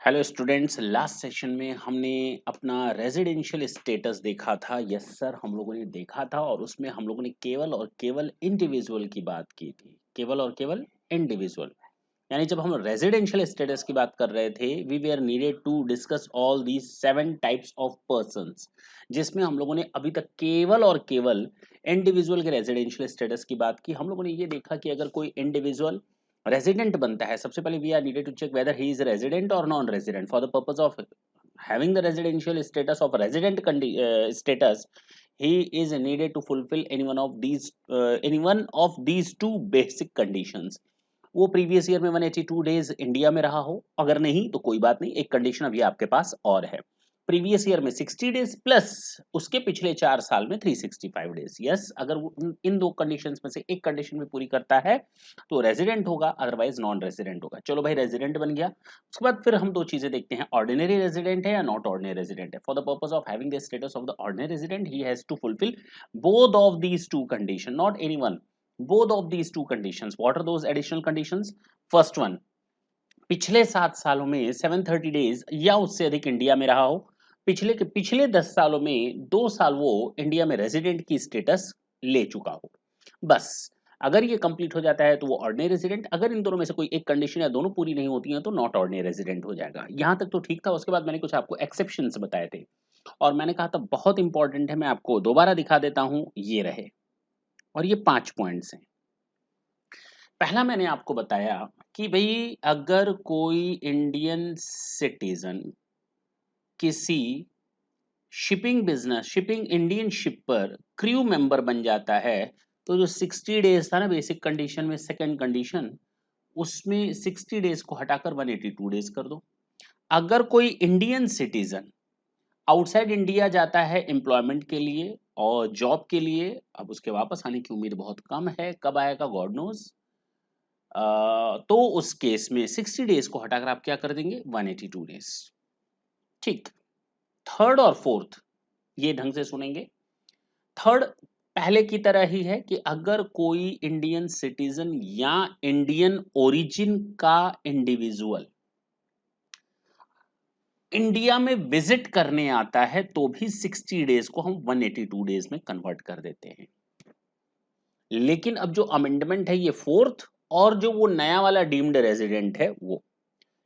Hello students, last session में हमने अपना रेजिडेंशियल स्टेटस देखा था। यस सर, हम लोगों ने देखा था और उसमें हम लोगों ने केवल और केवल इंडिविजुअल की बात की थी। केवल और केवल इंडिविजुअल, यानी जब हम रेजिडेंशियल स्टेटस की बात कर रहे थे, we were needed to discuss all these 7 types of persons, जिसमें हम लोगों ने अभी तक केवल और केवल इंडिविजुअल के रेजिडेंशियल स्टेटस की बात की। हम लोगों ने ये देखा कि अगर कोई इंडिविजुअल रेजिडेंट बनता है, सबसे पहले we are needed to check whether he is resident और non resident. For the purpose of having the residential status of resident status, he is needed to fulfill any one of these two basic conditions. वो previous year में 182 days India में रहा हो, अगर नहीं तो कोई बात नहीं, एक कंडीशन अभी आपके पास और है। प्रीवियस ईयर में 60 डेज प्लस उसके पिछले 4 साल में 365 डेज। यस, अगर वो इन दो कंडीशंस में से एक कंडीशन में पूरी करता है तो रेजिडेंट होगा, अदरवाइज नॉन रेजिडेंट होगा। चलो भाई, रेजिडेंट बन गया। उसके बाद फिर हम दो चीजें देखते हैं, ऑर्डिनरी रेजिडेंट है या नॉट ऑर्डिनरी रेजिडेंट है। For the purpose of having the status of the ordinary resident, he has to fulfil both of these two condition, not any one, both of these two conditions. What are those additional conditions? First one, पिछले 7 सालों में 730 days या उससे अधिक India में रहा हो। पिछले 10 सालों में 2 साल वो इंडिया में रेजिडेंट की स्टेटस ले चुका हो। बस, अगर ये कंप्लीट हो जाता है तो वो ऑर्डिनरी रेजिडेंट। अगर इन दोनों में से कोई एक कंडीशन या दोनों पूरी नहीं होती हैं तो नॉट ऑर्डिनरी रेजिडेंट हो जाएगा। यहां तक तो ठीक था। उसके बाद मैंने कुछ आपको एक्सेप्शंस बताए थे और मैंने कहा था बहुत इंपॉर्टेंट है, मैं आपको दोबारा दिखा देता हूं, ये रहे। और ये 5 पॉइंट्स हैं। पहला मैंने आपको बताया कि भाई अगर कोई इंडियन सिटीजन किसी शिपिंग इंडियन शिप पर क्रू मेंबर बन जाता है, तो जो 60 डेज था ना बेसिक कंडीशन में, सेकंड कंडीशन, उसमें 60 डेज को हटाकर 182 डेज कर दो। अगर कोई इंडियन सिटीजन आउटसाइड इंडिया जाता है एम्प्लॉयमेंट के लिए और जॉब के लिए, अब उसके वापस आने की उम्मीद बहुत कम है, कब आएगा गॉड नोज। तो उस केस में 60 डेज को हटाकर आप क्या कर देंगे, 182 डेज। ठीक। थर्ड और फोर्थ ये ढंग से सुनेंगे। थर्ड पहले की तरह ही है कि अगर कोई इंडियन सिटीजन या इंडियन ओरिजिन का इंडिविजुअल इंडिया में विजिट करने आता है तो भी 60 डेज को हम 182 डेज में कन्वर्ट कर देते हैं। लेकिन अब जो अमेंडमेंट है ये फोर्थ, और जो वो नया वाला डीम्ड रेजिडेंट है वो,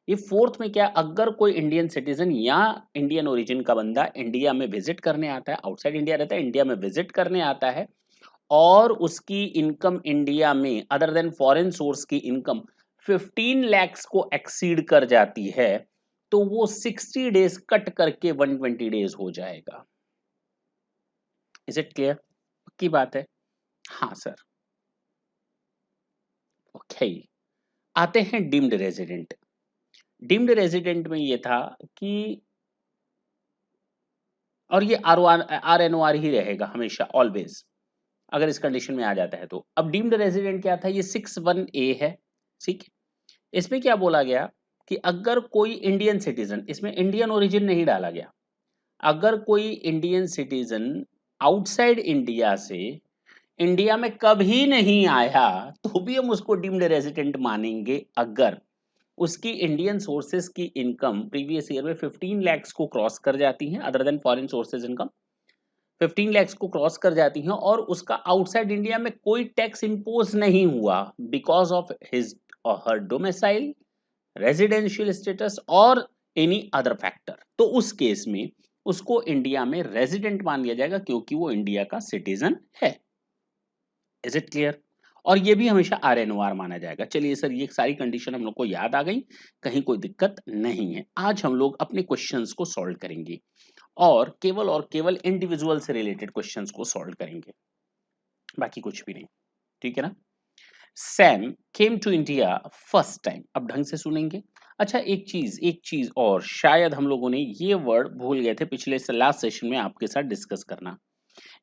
ये फोर्थ में क्या, अगर कोई इंडियन सिटीजन या इंडियन ओरिजिन का बंदा इंडिया में विजिट करने आता है, आउटसाइड इंडिया रहता है, इंडिया में विजिट करने आता है और उसकी इनकम इंडिया में अदर देन फॉरेन सोर्स की इनकम 15 lakhs को एक्सीड कर जाती है, तो वो 60 डेज कट करके 120 डेज हो जाएगा। Is it clear? पक्की बात है? हाँ सर। ओके, आते हैं डीम्ड रेजिडेंट। डीम्ड रेजिडेंट में ये था कि, और ये आर एन ओ आर ही रहेगा हमेशा ऑलवेज, अगर इस कंडीशन में आ जाता है तो। अब डीम्ड रेजिडेंट क्या था, ये 61A है। ठीक है, इसमें क्या बोला गया कि अगर कोई इंडियन सिटीजन, इसमें इंडियन ओरिजिन नहीं डाला गया, अगर कोई इंडियन सिटीजन आउटसाइड इंडिया से इंडिया में कभी नहीं आया तो भी हम उसको डीम्ड रेजिडेंट मानेंगे, अगर उसकी इंडियन सोर्सेज की इनकम प्रीवियस ईयर में 15 lakhs को क्रॉस कर जाती है, other than foreign sources income 15 lakhs को क्रॉस कर जाती हैं और उसका आउटसाइड इंडिया में कोई टैक्स इंपोज नहीं हुआ बिकॉज ऑफ हिज और हर डोमिसाइल, रेजिडेंशियल स्टेटस और एनी अदर फैक्टर, तो उस केस में उसको इंडिया में रेजिडेंट मान लिया जाएगा क्योंकि वो इंडिया का सिटीजन है। Is it clear? और ये भी हमेशा आर एन ओ आर माना जाएगा। चलिए सर, ये सारी कंडीशन हम लोग को याद आ गई, कहीं कोई दिक्कत नहीं है। आज हम लोग अपने क्वेश्चंस को सॉल्व करेंगे और केवल इंडिविजुअल से रिलेटेड क्वेश्चंस को सॉल्व करेंगे, बाकी कुछ भी नहीं। ठीक है ना? Sam came to India first time, अब ढंग से सुनेंगे। अच्छा, एक चीज और शायद हम लोगों ने ये वर्ड भूल गए थे पिछले लास्ट सेशन में आपके साथ डिस्कस करना।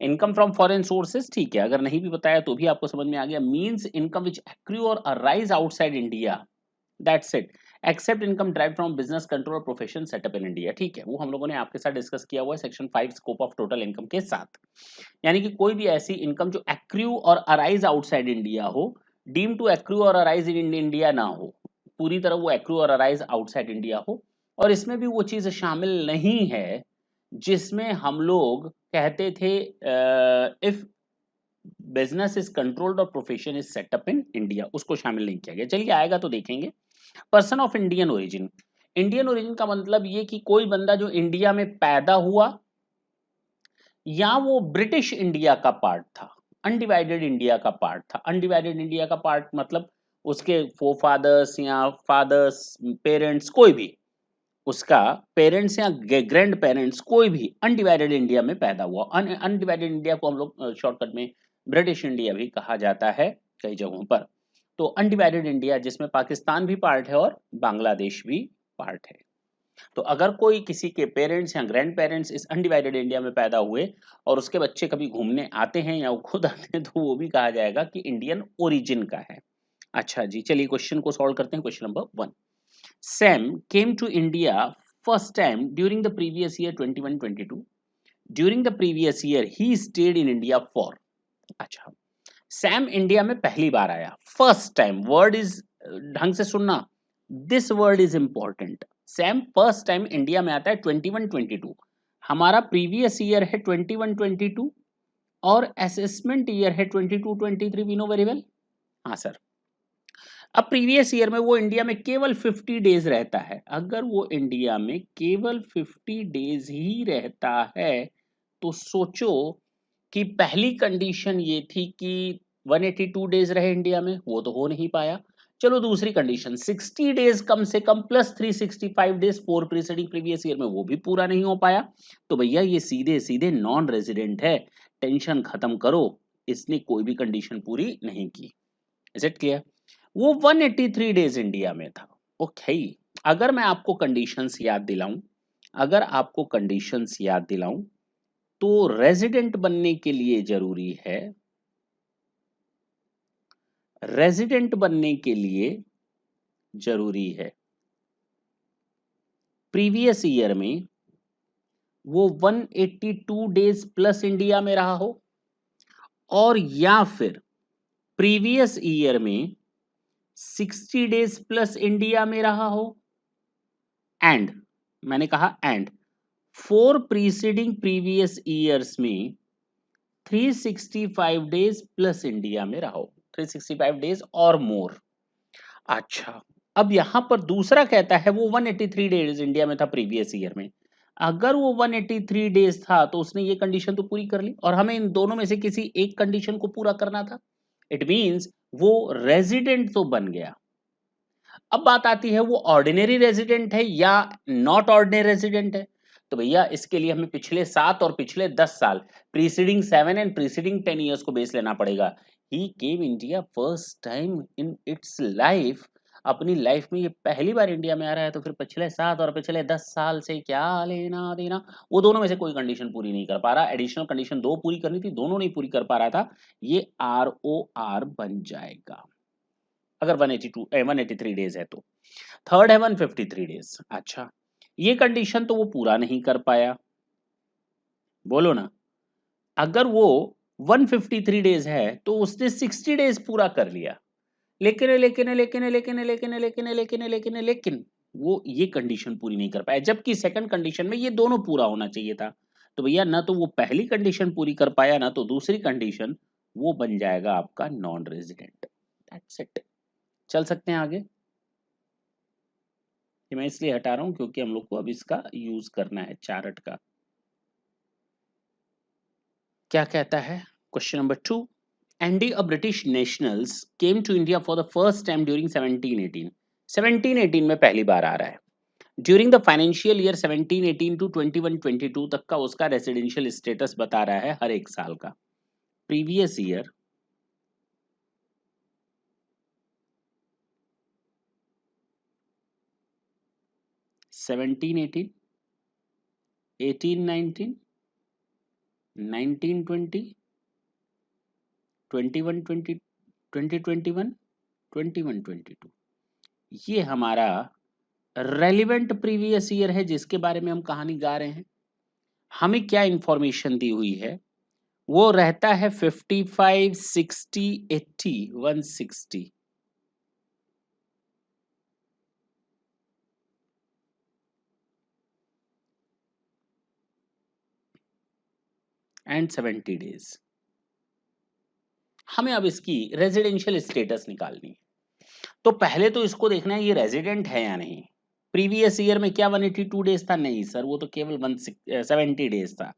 इनकम फ्रॉम फॉरेन सोर्सेज, ठीक है, अगर नहीं भी बताया तो भी आपको समझ में आ गया। मींस इनकम विच एक्रू और arise outside India, that's it, except income derived from business control profession set up in India. ठीक है, वो हम लोगों ने आपके साथ डिस्कस किया हुआ है section 5 scope of total income के साथ। यानी कि कोई भी ऐसी इनकम जो एक्रू और अराइज आउटसाइड इंडिया हो, डीम टू एक्रू और अराइज इन इंडिया ना हो, पूरी तरह वो एक्रू और अराइज आउटसाइड इंडिया हो, और इसमें भी वो चीज शामिल नहीं है जिसमें हम लोग कहते थे इफ बिजनेस इज कंट्रोल्ड और profession is setup in India, उसको शामिल नहीं किया गया। चलिए आएगा तो देखेंगे। Person of Indian origin, Indian origin का मतलब ये कि कोई बंदा जो इंडिया में पैदा हुआ या वो ब्रिटिश इंडिया का पार्ट था, अनडिवाइडेड इंडिया का पार्ट था। अनडिवाइडेड इंडिया का पार्ट मतलब उसके फोरफादर्स या फादर्स, पेरेंट्स, कोई भी उसका पेरेंट्स या ग्रैंड पेरेंट्स कोई भी अनडिवाइडेड इंडिया में पैदा हुआ। अनडिवाइडेड इंडिया को हम लोग शॉर्टकट में ब्रिटिश इंडिया भी कहा जाता है कई जगहों पर। तो अनडिवाइडेड इंडिया जिसमें पाकिस्तान भी पार्ट है और बांग्लादेश भी पार्ट है। तो अगर कोई किसी के पेरेंट्स या ग्रैंड पेरेंट्स इस अनडिवाइडेड इंडिया में पैदा हुए और उसके बच्चे कभी घूमने आते हैं या वो खुद आते हैं, तो वो भी कहा जाएगा कि इंडियन ओरिजिन का है। अच्छा जी, चलिए क्वेश्चन को सॉल्व करते हैं। Question number 1, Sam came to India first time during the previous year 21-22. During the previous year, he stayed in India for. अच्छा, सैम इंडिया में पहली बार आया, फर्स्ट टाइम। वर्ड इज, ढंग से सुनना, this word is important. Sam first time India में आता है 21-22। हमारा प्रीवियस ईयर है 21-22 और असेसमेंट ईयर है 22-23। We know very well. हाँ सर। अब प्रीवियस ईयर में वो इंडिया में केवल 50 डेज रहता है। अगर वो इंडिया में केवल 50 डेज ही रहता है तो सोचो कि पहली कंडीशन ये थी कि 182 डेज रहे इंडिया में, वो तो हो नहीं पाया। चलो दूसरी कंडीशन 60 डेज कम से कम plus 365 days for preceding previous year में, वो भी पूरा नहीं हो पाया। तो भैया ये सीधे सीधे नॉन रेजिडेंट है। टेंशन खत्म करो, इसने कोई भी कंडीशन पूरी नहीं की। Is it clear? वो 183 डेज इंडिया में था। ओके, अगर मैं आपको कंडीशंस याद दिलाऊं, अगर आपको कंडीशंस याद दिलाऊं तो रेजिडेंट बनने के लिए जरूरी है, रेजिडेंट बनने के लिए जरूरी है प्रीवियस ईयर में वो 182 डेज प्लस इंडिया में रहा हो, और या फिर प्रीवियस ईयर में 60 डेज प्लस इंडिया में रहा हो, एंड, मैंने कहा and, four preceding previous years में 365 डेज प्लस इंडिया में रहो, 365 डेज और मोर। अच्छा, अब यहां पर दूसरा कहता है वो 183 डेज इंडिया में था प्रीवियस ईयर में। अगर वो 183 डेज था तो उसने ये कंडीशन तो पूरी कर ली, और हमें इन दोनों में से किसी एक कंडीशन को पूरा करना था। इट मींस वो रेजिडेंट तो बन गया। अब बात आती है वो ऑर्डिनरी रेजिडेंट है या नॉट ऑर्डिनरी रेजिडेंट है। तो भैया इसके लिए हमें पिछले 7 और पिछले 10 साल, प्रीसीडिंग 7 एंड प्रीसीडिंग 10 ईयर्स को बेस लेना पड़ेगा। He came India first time in its life, अपनी लाइफ में ये पहली बार इंडिया में आ रहा है, तो फिर पिछले 7 और पिछले 10 साल से क्या लेना देना। वो दोनों में से कोई कंडीशन पूरी नहीं कर पा रहा। एडिशनल कंडीशन 2 पूरी करनी थी, दोनों नहीं पूरी कर पा रहा था। ये ROR बन जाएगा अगर 183 डेज है तो। थर्ड है 153 डेज। अच्छा, ये कंडीशन तो वो पूरा नहीं कर पाया, बोलो ना। अगर वो 153 डेज है तो उसने 60 डेज पूरा कर लिया, लेकिन लेकिन लेकिन लेकिन लेकिन लेकिन लेकिन लेकिन लेकिन वो ये कंडीशन पूरी नहीं कर पाया, जबकि सेकंड कंडीशन में ये दोनों पूरा होना चाहिए था। तो भैया ना तो वो पहली कंडीशन पूरी कर पाया, ना तो दूसरी कंडीशन, वो बन जाएगा आपका नॉन रेजिडेंट। That's it. चल सकते हैं आगे। ये मैं इसलिए हटा रहा हूं क्योंकि हम लोग को अब इसका यूज करना है चार्ट का। क्या कहता है question number 2, Andy a British nationals came to India for the first time during 1718। 1718 में पहली बार आ रहा है। During the financial year 1718 to 21-22 तक का उसका रेसिडेंशियल स्टेटस बता रहा है हर एक साल का। प्रीवियस ईयर 1718, 1819, 1920, 21-20, 2021, 21-22, ये हमारा रेलिवेंट प्रीवियस ईयर है जिसके बारे में हम कहानी गा रहे हैं। हमें क्या इंफॉर्मेशन दी हुई है, वो रहता है 55, 60, 80, 160। And 70 days. हमें अब इसकी रेजिडेंशियल स्टेटस निकालनी है। तो पहले तो इसको देखना है ये रेजिडेंट है या नहीं। प्रीवियस ईयर में क्या 182 डेज था? नहीं सर, वो तो केवल 170 डेज था।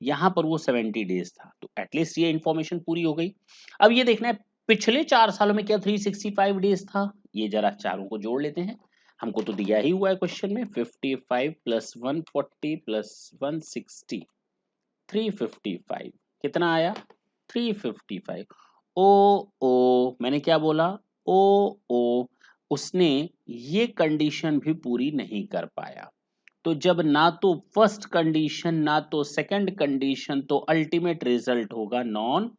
यहाँ पर वो 70 डेज था, तो एटलीस्ट ये इंफॉर्मेशन पूरी हो गई। अब ये देखना है पिछले 4 सालों में क्या 365 डेज था। ये जरा चारों को जोड़ लेते हैं। हमको तो दिया ही हुआ है क्वेश्चन में 55 प्लस 140 प्लस 160 355। कितना आया? 355। ओ ओ मैंने क्या बोला? ओ ओ उसने ये कंडीशन भी पूरी नहीं कर पाया। तो जब ना तो फर्स्ट कंडीशन ना तो सेकंड कंडीशन, तो अल्टीमेट रिजल्ट होगा non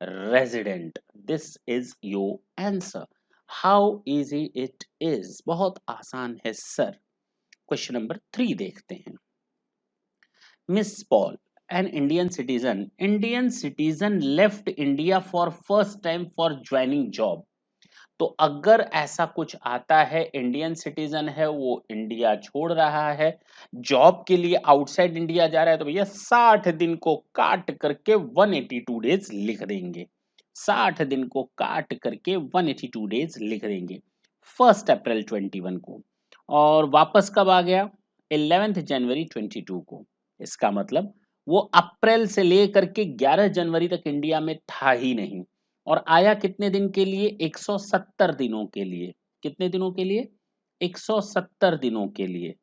resident. This is your answer. How easy it is, बहुत आसान है सर। क्वेश्चन नंबर 3 देखते हैं। Miss Paul, an Indian citizen left India for first time for joining job. तो अगर ऐसा कुछ आता है, इंडियन सिटीजन है, वो इंडिया छोड़ रहा है, जॉब के लिए आउटसाइड इंडिया जा रहा है, तो भैया 60 दिन को काट करके 182 डेज लिख देंगे। 60 दिन को काट करके 182 डेज लिख देंगे 1 अप्रैल 21 को। और वापस कब आ गया? 11 जनवरी 22 को। इसका मतलब वो अप्रैल से लेकर के 11 जनवरी तक इंडिया में था ही नहीं। और आया कितने दिन के लिए? 170 दिनों के लिए। कितने दिनों के लिए? 170 दिनों के लिए।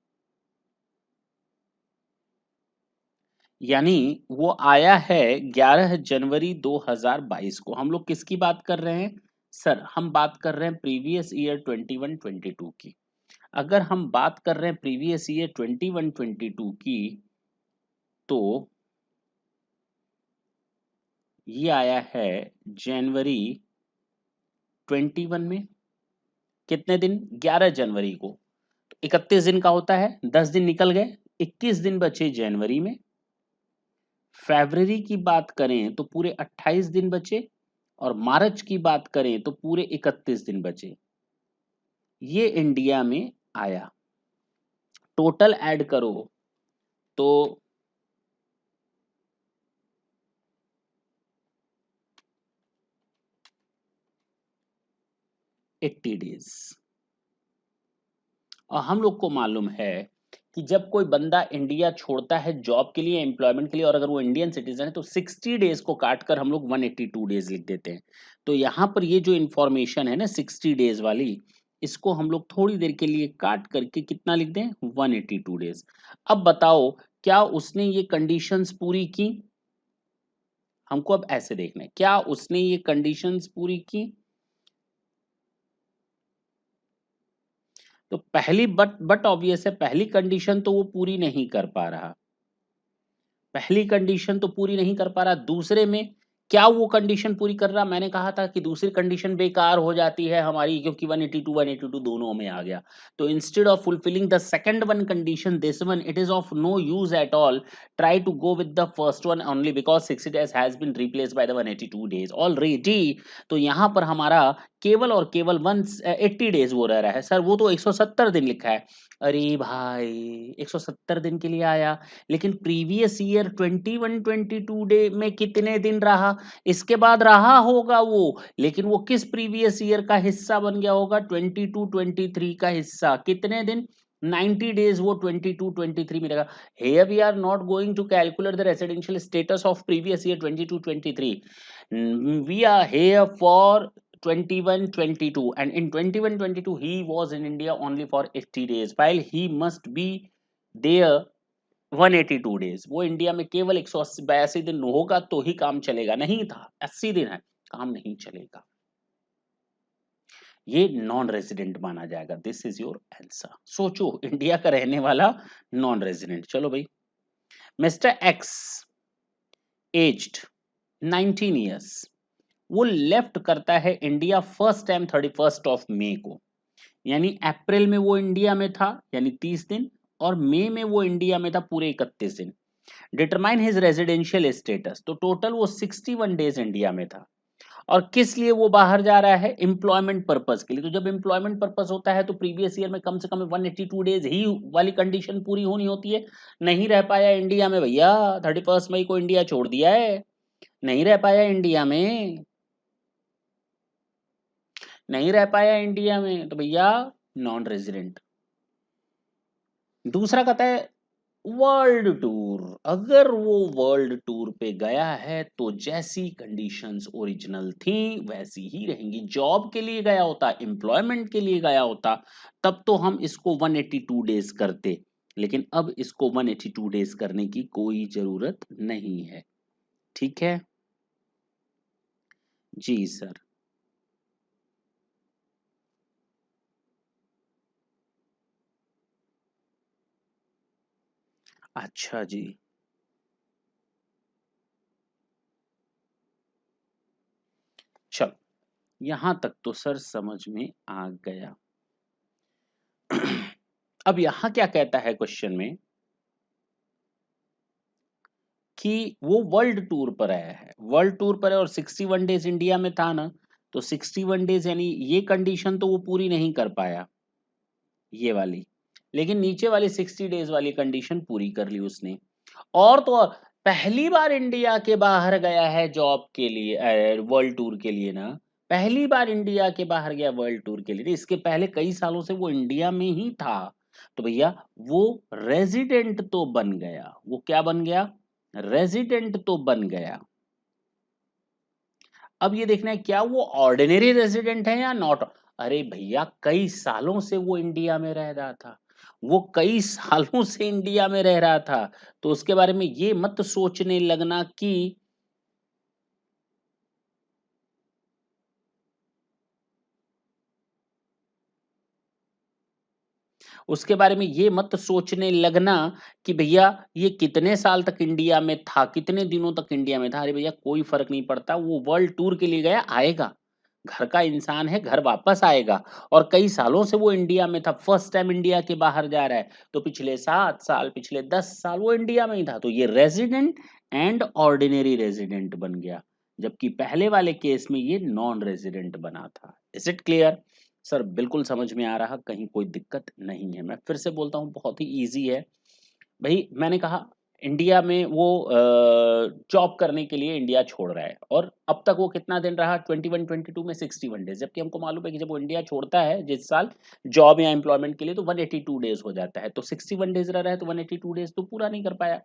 यानी वो आया है 11 जनवरी 2022 को। हम लोग किसकी बात कर रहे हैं सर? हम बात कर रहे हैं प्रीवियस ईयर 21-22 की। अगर हम बात कर रहे हैं प्रीवियस ईयर 21-22 की, तो ये आया है जनवरी 21 में। कितने दिन? 11 जनवरी को। 31 दिन का होता है, 10 दिन निकल गए, 21 दिन बचे जनवरी में। फरवरी की बात करें तो पूरे 28 दिन बचे, और मार्च की बात करें तो पूरे 31 दिन बचे। ये इंडिया में आया। टोटल ऐड करो तो 80 डेज। और हम लोग को मालूम है कि जब कोई बंदा इंडिया छोड़ता है जॉब के लिए, एम्प्लॉयमेंट के लिए, और अगर वो इंडियन सिटीजन है, तो 60 डेज को काट कर हम लोग 182 डेज लिख देते हैं। तो यहाँ पर ये जो इंफॉर्मेशन है ना 60 डेज वाली, इसको हम लोग थोड़ी देर के लिए काट करके कितना लिख दें? 182 डेज। अब बताओ, क्या उसने ये कंडीशंस पूरी की? हमको अब ऐसे देखना है, क्या उसने ये कंडीशंस पूरी की? तो पहली बट ऑब्वियस है, पहली कंडीशन तो वो पूरी नहीं कर पा रहा। पहली कंडीशन तो पूरी नहीं कर पा रहा। दूसरे में क्या वो कंडीशन पूरी कर रहा? मैंने कहा था कि दूसरी कंडीशन बेकार हो जाती है हमारी, क्योंकि 182 दोनों में आ गया। तो instead of fulfilling the second one condition, this one it is of no use at all. Try to go with the first one only because 60 days has been replaced by the 182 days already. तो यहाँ पर हमारा केवल और केवल 180 days वो रह रहा है। सर वो तो 170 दिन लिखा है। अरे भाई 170 दिन के लिए आया, लेकिन प्रीवियस ईयर 21-22 डे में कितने दिन रहा? इसके बाद रहा होगा वो, लेकिन वो किस प्रीवियस ईयर का हिस्सा बन गया होगा? 22-23 का हिस्सा। कितने दिन? 90 डेज वो 22-23 में रहेगा। Here we are not going to calculate the residential status of previous year 22-23. We are here for 21-22, and in 21-22 he was in India only for 80 days, while he must be there 182 days. वो India में केवल 182 दिन होगा तो ही काम चलेगा, नहीं था 80 दिन है, काम नहीं चलेगा। ये नॉन रेजिडेंट माना जाएगा। This is your answer. सोचो, इंडिया का रहने वाला नॉन रेजिडेंट। चलो भाई, मिस्टर एक्स एज्ड 19 ईयर्स, वो लेफ्ट करता है इंडिया फर्स्ट टाइम 31 मई को। यानी अप्रैल में वो इंडिया में था यानी 30 दिन, और मई में वो इंडिया में था पूरे 31 दिन। डिटरमाइन हिज रेजिडेंशियल स्टेटस, तो टोटल वो 61 डेज इंडिया में था। और किस लिए वो बाहर जा रहा है? एम्प्लॉयमेंट पर्पस के लिए। तो जब एम्प्लॉयमेंट पर्पस होता है तो प्रीवियस ईयर में कम से कम 182 डेज ही वाली कंडीशन पूरी होनी होती है। नहीं रह पाया इंडिया में भैया, 31 मई को इंडिया छोड़ दिया है, नहीं रह पाया इंडिया में, नहीं रह पाया इंडिया में, तो भैया नॉन रेजिडेंट। दूसरा कहता है वर्ल्ड टूर। अगर वो वर्ल्ड टूर पे गया है तो जैसी कंडीशंस ओरिजिनल थी वैसी ही रहेंगी। जॉब के लिए गया होता, एम्प्लॉयमेंट के लिए गया होता, तब तो हम इसको 182 डेज करते, लेकिन अब इसको 182 डेज करने की कोई जरूरत नहीं है। ठीक है जी सर। अच्छा जी, चलो यहां तक तो सर समझ में आ गया। अब यहां क्या कहता है क्वेश्चन में कि वो वर्ल्ड टूर पर आया है, वर्ल्ड टूर पर है और 61 डेज इंडिया में था ना, तो 61 डेज यानी ये कंडीशन तो वो पूरी नहीं कर पाया, ये वाली, लेकिन नीचे वाली 60 डेज वाली कंडीशन पूरी कर ली उसने। और तो और पहली बार इंडिया के बाहर गया है जॉब के लिए, वर्ल्ड टूर के लिए ना, पहली बार इंडिया के बाहर गया वर्ल्ड टूर के लिए, इसके पहले कई सालों से वो इंडिया में ही था, तो भैया वो रेजिडेंट तो बन गया। वो क्या बन गया? रेजिडेंट तो बन गया। अब ये देखना है क्या वो ऑर्डिनरी रेजिडेंट है या नॉट। अरे भैया कई सालों से वो इंडिया में रह रहा था, वो कई सालों से इंडिया में रह रहा था, तो उसके बारे में ये मत सोचने लगना कि उसके बारे में ये मत सोचने लगना कि भैया ये कितने साल तक इंडिया में था, कितने दिनों तक इंडिया में था। अरे भैया कोई फर्क नहीं पड़ता, वो वर्ल्ड टूर के लिए गया, आएगा, घर का इंसान है, घर वापस आएगा। और कई सालों से वो इंडिया में था, फर्स्ट टाइम इंडिया के बाहर जा रहा है, तो पिछले 7 साल, पिछले 10 साल वो इंडिया में ही था, तो ये रेजिडेंट एंड ऑर्डिनरी रेजिडेंट बन गया, जबकि पहले वाले केस में ये नॉन रेजिडेंट बना था। Is it clear? सर बिल्कुल समझ में आ रहा, कहीं कोई दिक्कत नहीं है। मैं फिर से बोलता हूँ, बहुत ही ईज़ी है। भई मैंने कहा इंडिया में वो जॉब करने के लिए इंडिया छोड़ रहा है और अब तक वो कितना दिन रहा 21-22 में 61 डेज़, जबकि हमको मालूम है कि जब वो इंडिया छोड़ता है जिस साल जॉब या एम्प्लॉयमेंट के लिए तो 182 डेज़ हो जाता है। तो 61 डेज़ रह रहा है तो 182 डेज़ तो पूरा नहीं कर पाया।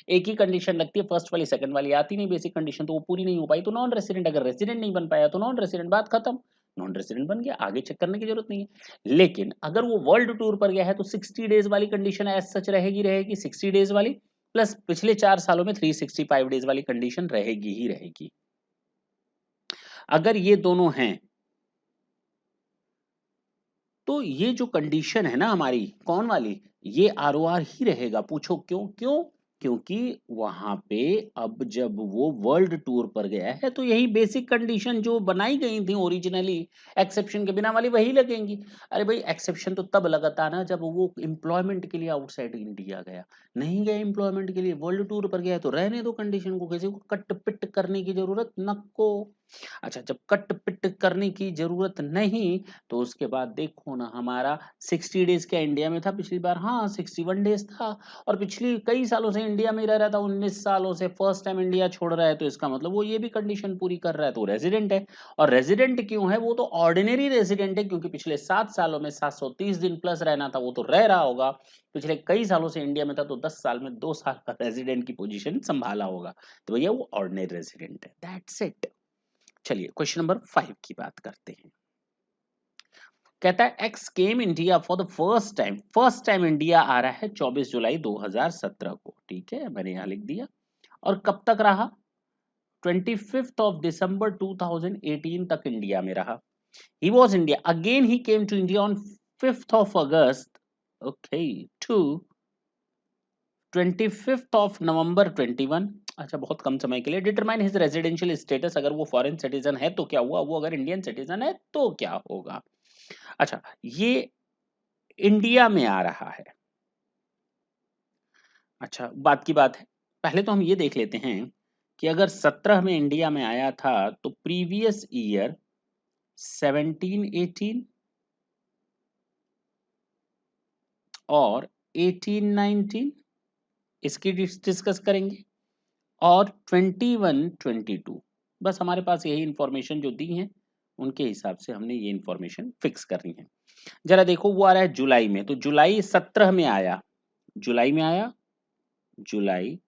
एक ही कंडीशन लगती है, फर्स्ट वाली, सेकंड वाली आती नहीं बेसिक कंडीशन, तो वो पूरी नहीं हो पाई, तो नॉन रेसिडेंट। अगर रेसिडेंट नहीं बन पाया तो नॉन रेसिडेंट, बात खत्म। नॉन रेसिडेंट बन गया, आगे चेक करने की जरूरत नहीं है। लेकिन अगर वो वर्ल्ड टूर पर गया है तो 60 डेज वाली कंडीशन एज सच रहेगी, रहेगी 60 डेज वाली, प्लस पिछले 4 सालों में 365 डेज वाली कंडीशन रहेगी ही रहेगी। अगर ये दोनों हैं तो ये जो कंडीशन है ना हमारी, कौन वाली, ये आरओआर ही रहेगा। पूछो क्यों? क्यों? क्योंकि वहां पे अब जब वो वर्ल्ड टूर पर गया है तो यही बेसिक कंडीशन जो बनाई गई थी ओरिजिनली एक्सेप्शन के बिना वाली वही लगेंगी। अरे भाई एक्सेप्शन तो तब लगता ना जब वो एम्प्लॉयमेंट के लिए आउटसाइड इंडिया गया, नहीं गया एम्प्लॉयमेंट के लिए, वर्ल्ड टूर पर गया, तो रहने दो कंडीशन को, किसी को कट पिट करने की जरूरत नको। अच्छा जब कट पिट करने की जरूरत नहीं, तो उसके बाद देखो ना हमारा 60 डेज क्या इंडिया में था पिछली बार? हाँ 61 डेज था। और पिछली कई सालों से इंडिया में ही रह रहा था, 19 सालों से, फर्स्ट टाइम इंडिया छोड़ रहा है, तो इसका मतलब वो ये भी कंडीशन पूरी कर रहा है, तो रेजिडेंट है। और रेजिडेंट क्यों है? वो तो ऑर्डिनरी रेजिडेंट है, क्योंकि पिछले 7 सालों में 730 दिन प्लस रहना था, वो तो रह रहा होगा। पिछले कई सालों से इंडिया में था तो 10 साल में 2 साल का रेजिडेंट की पोजीशन संभाला होगा, तो भैया वो ऑर्डिनरी रेजिडेंट है। That's it. चलिए क्वेश्चन नंबर 5 की बात करते हैं। कहता है X came India for the first time, first time India आ रहा है 24 जुलाई 2017 को, ठीक है मैंने यहां लिख दिया। और कब तक रहा? 25 ऑफ दिसंबर 2018 तक इंडिया में रहा। He was India again, he came to India on 5 okay to 25 of November 21। अच्छा बहुत कम समय के लिए। डिटरमाइन हिज रेजिडेंशियल स्टेटस, अगर वो फॉरेन सिटीजन है तो क्या हुआ, वो अगर इंडियन सिटीजन है तो क्या होगा। अच्छा ये इंडिया में आ रहा है। अच्छा बात की बात है, पहले तो हम ये देख लेते हैं कि अगर 17 में इंडिया में आया था तो प्रीवियस ईयर 17-18 और 18-19 इसकी डिस्कस करेंगे, और 21-22 बस हमारे पास यही इंफॉर्मेशन जो दी है उनके हिसाब से हमने ये इंफॉर्मेशन फिक्स करनी है। जरा देखो वो आ रहा है जुलाई में, तो जुलाई 17 में आया, जुलाई में आया, जुलाई,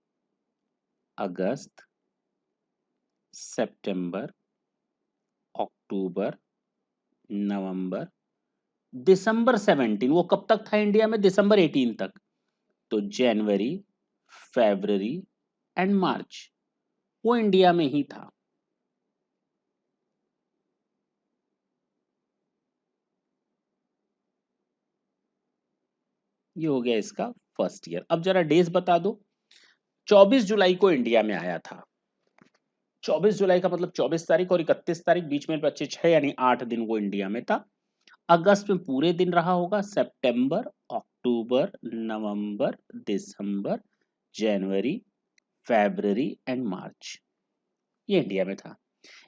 अगस्त, सितंबर, अक्टूबर, नवंबर, दिसंबर 17, वो कब तक था इंडिया में? दिसंबर 18 तक। तो जनवरी, फरवरी एंड मार्च वो इंडिया में ही था। ये हो गया इसका फर्स्ट ईयर। अब जरा डेज बता दो। 24 जुलाई को इंडिया में आया था। 24 जुलाई का मतलब 24 तारीख और 31 तारीख, बीच में बचे 6 यानी 8 दिन वो इंडिया में था। अगस्त में पूरे दिन रहा होगा, सितंबर, अक्टूबर, नवंबर, दिसंबर, जनवरी, फरवरी एंड मार्च ये इंडिया में था।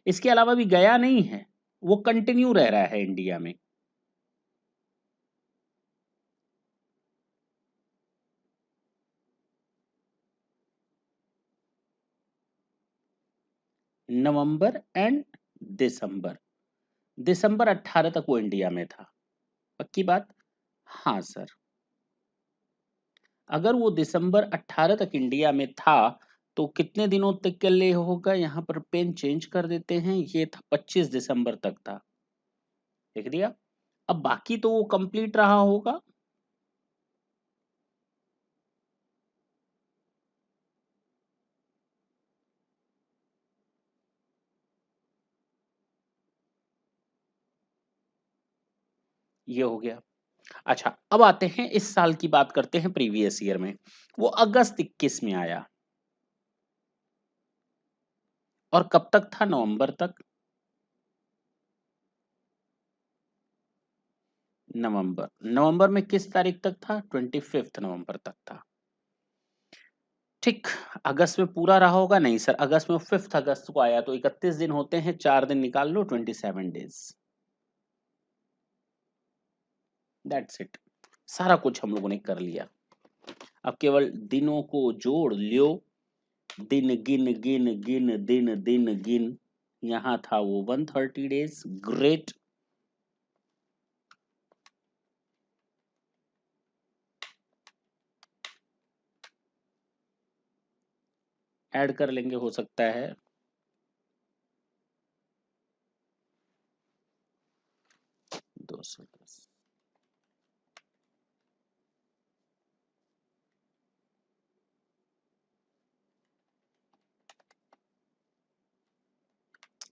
इसके अलावा भी गया नहीं है, वो कंटिन्यू रह रहा है इंडिया में। नवंबर एंड दिसंबर, दिसंबर 18 तक वो इंडिया में था। पक्की बात? हाँ सर। अगर वो दिसंबर 18 तक इंडिया में था तो कितने दिनों तक के लिए होगा? यहाँ पर पेन चेंज कर देते हैं, ये था 25 दिसंबर तक था, देख दिया। अब बाकी तो वो कंप्लीट रहा होगा। ये हो गया। अच्छा, अब आते हैं इस साल की बात करते हैं, प्रीवियस ईयर में। वो अगस्त 21 में आया और कब तक था? नवंबर तक। नवंबर, नवंबर में किस तारीख तक था? 25 नवंबर तक था। ठीक। अगस्त में पूरा रहा होगा? नहीं सर, अगस्त में 5 अगस्त को आया, तो 31 दिन होते हैं, 4 दिन निकाल लो, 27 डेज। That's it. सारा कुछ हम लोगों ने कर लिया। अब केवल दिनों को जोड़ लियो। दिन गिन गिन गिन दिन दिन गिन, यहाँ था वो 130 डेज। ग्रेट। ऐड कर लेंगे, हो सकता है। दो सौ दस।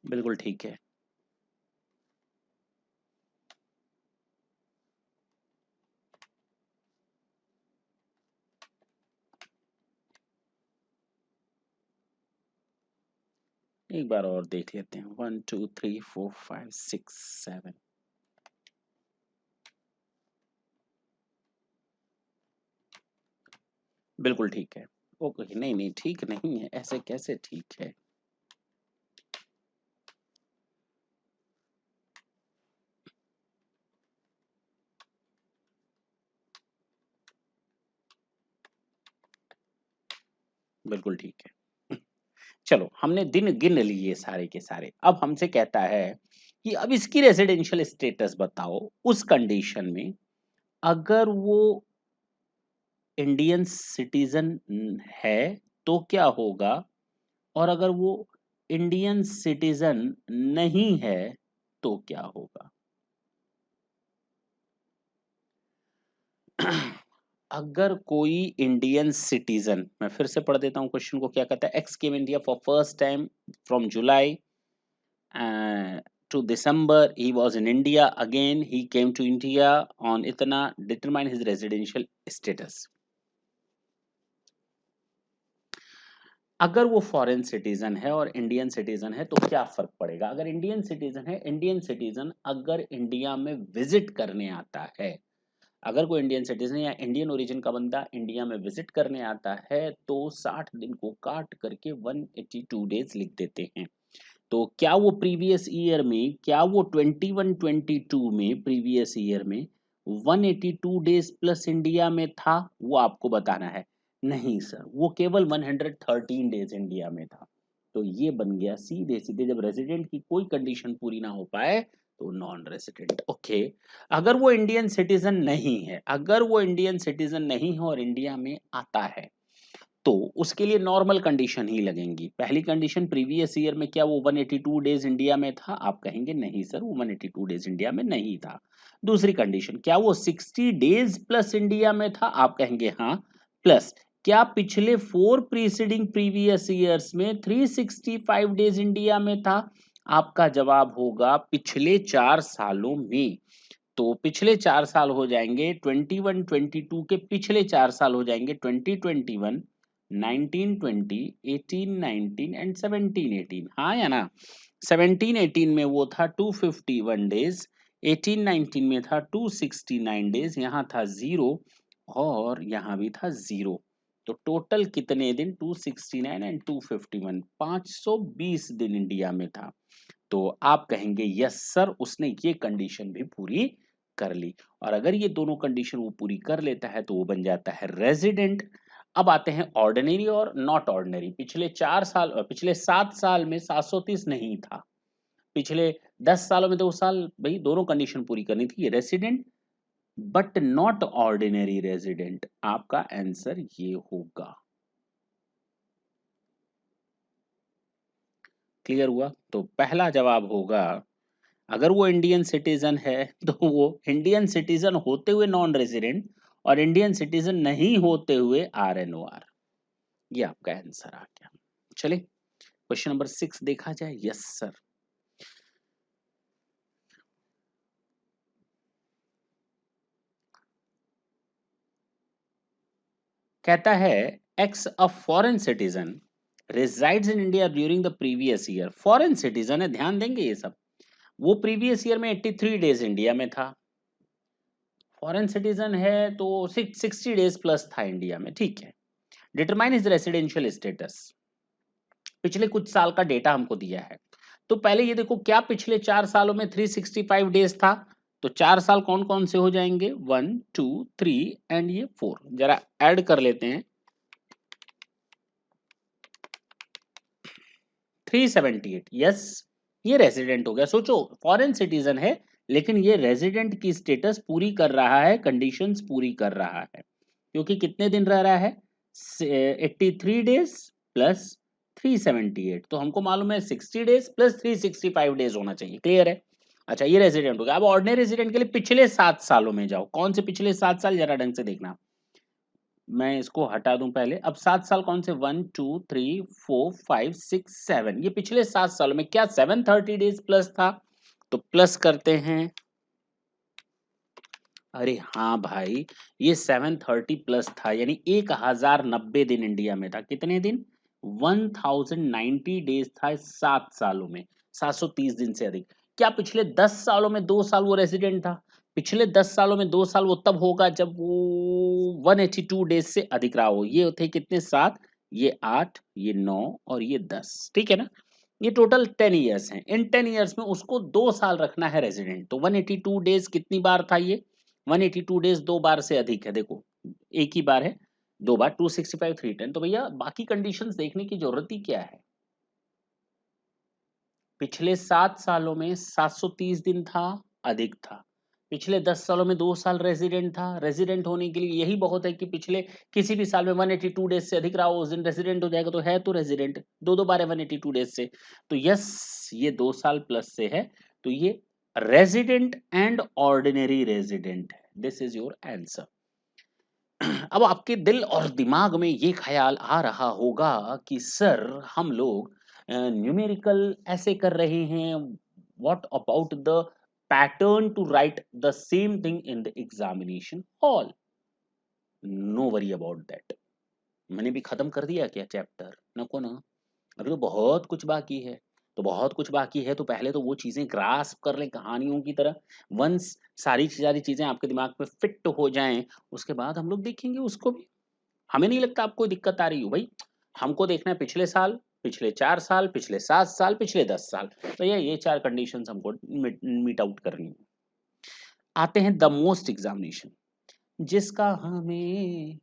बिल्कुल ठीक है। एक बार और देख लेते हैं। 1 2 3 4 5 6 7। बिल्कुल ठीक है। ओके, नहीं नहीं ठीक नहीं है, ऐसे कैसे ठीक है? बिल्कुल ठीक है। चलो, हमने दिन गिन लिए सारे के सारे। अब हमसे कहता है कि अब इसकी रेजिडेंशियल स्टेटस बताओ उस कंडीशन में अगर वो इंडियन सिटीजन है तो क्या होगा, और अगर वो इंडियन सिटीजन नहीं है तो क्या होगा? अगर कोई इंडियन सिटीजन, मैं फिर से पढ़ देता हूँ क्वेश्चन को, क्या कहता है? X came India for first time from July to December. He was in India again. He came to India on इतना, determine his residential status. अगर वो फॉरेन सिटीजन है और इंडियन सिटीजन है तो क्या फर्क पड़ेगा? अगर इंडियन सिटीजन है, इंडियन सिटीजन अगर इंडिया में विजिट करने आता है, अगर कोई इंडियन सिटीजन या इंडियन ओरिजिन का बंदा इंडिया में विजिट करने आता है तो 60 दिन को काट करके 182 डेज लिख देते हैं। तो क्या वो प्रीवियस ईयर में, क्या वो 21-22 में प्रीवियस ईयर में 182 डेज प्लस इंडिया में था, वो आपको बताना है। नहीं सर, वो केवल 113 डेज इंडिया में था। तो ये बन गया सीधे सीधे, जब रेजिडेंट की कोई कंडीशन पूरी ना हो पाए तो नॉन रेजिडेंट। ओके, अगर वो इंडियन सिटीजन नहीं है, अगर वो इंडियन सिटीजन नहीं है और इंडिया में आता है तो उसके लिए नॉर्मल कंडीशन ही लगेंगी। पहली कंडीशन, प्रीवियस ईयर में क्या वो 182 डेज इंडिया में था, आप कहेंगे नहीं सर वो 182 डेज इंडिया में नहीं था। दूसरी कंडीशन, क्या वो 60 डेज प्लस इंडिया में था, आप कहेंगे हाँ। प्लस, क्या पिछले 4 प्रीसीडिंग प्रीवियस ईयर्स में 365 डेज इंडिया में था, आपका जवाब होगा पिछले 4 सालों में। तो पिछले 4 साल हो जाएंगे 21-22 के पिछले 4 साल हो जाएंगे 2021, 19-20, 18-19 एंड 17-18। हाँ या ना? 17-18 में वो था 251 डेज, 18-19 में था 269 डेज, यहाँ था 0 और यहाँ भी था 0। तो टोटल कितने दिन? 269 एंड 251, 520 दिन इंडिया में था। तो आप कहेंगे यस सर, उसने ये कंडीशन भी पूरी कर ली। और अगर ये दोनों कंडीशन वो पूरी कर लेता है तो वो बन जाता है रेजिडेंट। अब आते हैं ऑर्डिनरी और नॉट ऑर्डिनरी। पिछले 4 साल, पिछले 7 साल में 730 नहीं था, पिछले 10 सालों में 2 साल, भाई दोनों कंडीशन पूरी करनी थी, resident but not ordinary resident. आपका आंसर ये होगा। क्लियर हुआ? तो पहला जवाब होगा, अगर वो इंडियन सिटीजन है तो वो इंडियन सिटीजन होते हुए नॉन रेजिडेंट और इंडियन सिटीजन नहीं होते हुए RNOR। ये आपका आंसर आ गया। चलिए क्वेश्चन नंबर 6 देखा जाए। यस सर, कहता है x a foreign citizen resides in India during the previous year। Foreign citizen है, ध्यान देंगे ये सब। वो प्रीवियस ईयर में 83 डेज इंडिया में था। फॉरेन सिटीजन है तो 60 डेज प्लस था इंडिया में, ठीक है। Determine is residential status. पिछले कुछ साल का डेटा हमको दिया है। तो पहले ये देखो, क्या पिछले 4 सालों में 365 डेज था? तो 4 साल कौन कौन से हो जाएंगे? 1, 2, 3 एंड ये 4। जरा ऐड कर लेते हैं। 378। यस, ये रेजिडेंट हो गया। सोचो, फॉरेन सिटीजन है लेकिन ये रेजिडेंट की स्टेटस पूरी कर रहा है, कंडीशंस पूरी कर रहा है, क्योंकि कितने दिन रह रहा है? 83 डेज प्लस 378। तो हमको मालूम है 60 डेज प्लस 365 डेज होना चाहिए। क्लियर है? अच्छा, ये रेजिडेंट हो गया। अब ऑर्डिनरी रेजिडेंट के लिए पिछले 7 सालों में जाओ। कौन से पिछले 7 साल? जरा ढंग से देखना। मैं इसको हटा दूं पहले। अब 7 साल कौन से? 1, 2, 3, 4, 5, 6, 7। ये पिछले 7 सालों में क्या 730 डेज प्लस था? तो प्लस करते हैं। अरे हाँ भाई, ये 730 प्लस था, यानी 1090 दिन इंडिया में था। कितने दिन? 1090 डेज था इस 7 सालों में, 730 दिन से अधिक। क्या पिछले 10 सालों में 2 साल वो रेजिडेंट था? पिछले 10 सालों में 2 साल वो तब होगा जब वो 182 डेज से अधिक रहा हो। ये थे कितने? 7, ये 8, ये 9 और ये 10। ठीक है ना? ये टोटल 10 ईयर्स हैं। इन 10 ईयर्स में उसको 2 साल रखना है रेजिडेंट। तो 182 डेज कितनी बार था ये? 182 डेज 2 बार से अधिक है। देखो, एक ही बार है, 2 बार, 265, 310। तो भैया बाकी कंडीशंस देखने की जरूरत ही क्या है? पिछले 7 सालों में 730 दिन था, अधिक था। पिछले 10 सालों में 2 साल रेजिडेंट था। रेजिडेंट होने के लिए यही बहुत है कि पिछले किसी भी साल में 182 डेज से अधिक रहा हो, उस दिन रेजिडेंट हो जाएगा। तो है तो रेजिडेंट, दो बार है 182 डेज से। तो यस, ये 2 साल प्लस से है। तो ये रेजिडेंट एंड ऑर्डिनरी रेजिडेंट है। This is your answer. अब आपके दिल और दिमाग में ये ख्याल आ रहा होगा कि सर हम लोग न्यूमेरिकल ऐसे कर रहे हैं, what about the pattern to write the same thing in the examination hall? No worry about that. मैंने भी खत्म कर दिया क्या चैप्टर? नको ना, अभी तो बहुत कुछ बाकी है। तो बहुत कुछ बाकी है, तो पहले तो वो चीज़ें ग्रास्प कर लें कहानियों की तरह। वन्स सारी की सारी चीज़ें आपके दिमाग में फिट हो जाएँ, उसके बाद हम लोग देखेंगे उसको भी। हमें नहीं लगता आपको दिक्कत आ रही हो भई, हमको देखना है पिछले साल, पिछले 4 साल, पिछले 7 साल, पिछले 10 साल। भैया ये 4 कंडीशंस हमको मीट आउट करनी है। आते हैं द मोस्ट एग्ज़ामिनेशन, जिसका हमें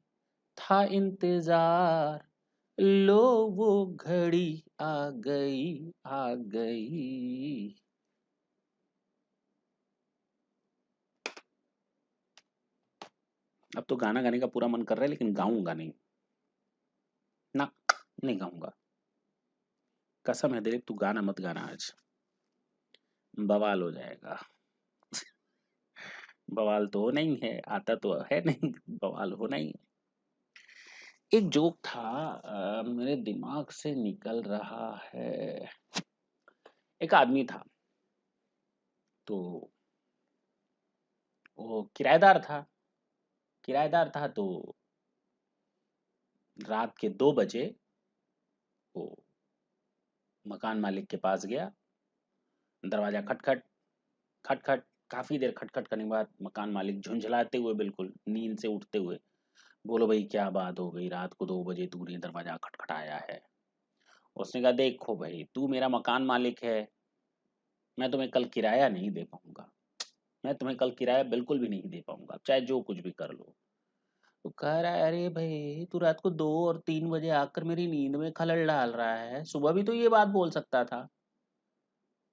था इंतज़ार, लो वो घड़ी आ गई, आ गई। अब तो गाना गाने का पूरा मन कर रहा है लेकिन गाऊँगा नहीं। ना, नहीं गाऊँगा। कसम है दिलीप, तू गाना मत गाना आज, बवाल हो जाएगा। बवाल तो होना ही है, आता तो है नहीं, बवाल होना ही है। एक जोक था, मेरे दिमाग से निकल रहा है। एक आदमी था, तो वो किराएदार था तो रात के 2 बजे वो मकान मालिक के पास गया, दरवाज़ा खटखट, खटखट, काफ़ी देर खटखट करने के बाद मकान मालिक झुंझलाते हुए बिल्कुल नींद से उठते हुए, बोलो भई क्या बात हो गई, रात को 2 बजे तूने दरवाज़ा खटखटाया है? उसने कहा देखो भई, तू मेरा मकान मालिक है, मैं तुम्हें कल किराया नहीं दे पाऊँगा। मैं तुम्हें कल किराया बिल्कुल भी नहीं दे पाऊँगा, चाहे जो कुछ भी कर लो। तो कह रहा है, अरे भई तू रात को 2 और 3 बजे आकर मेरी नींद में खलल डाल रहा है, सुबह भी तो ये बात बोल सकता था।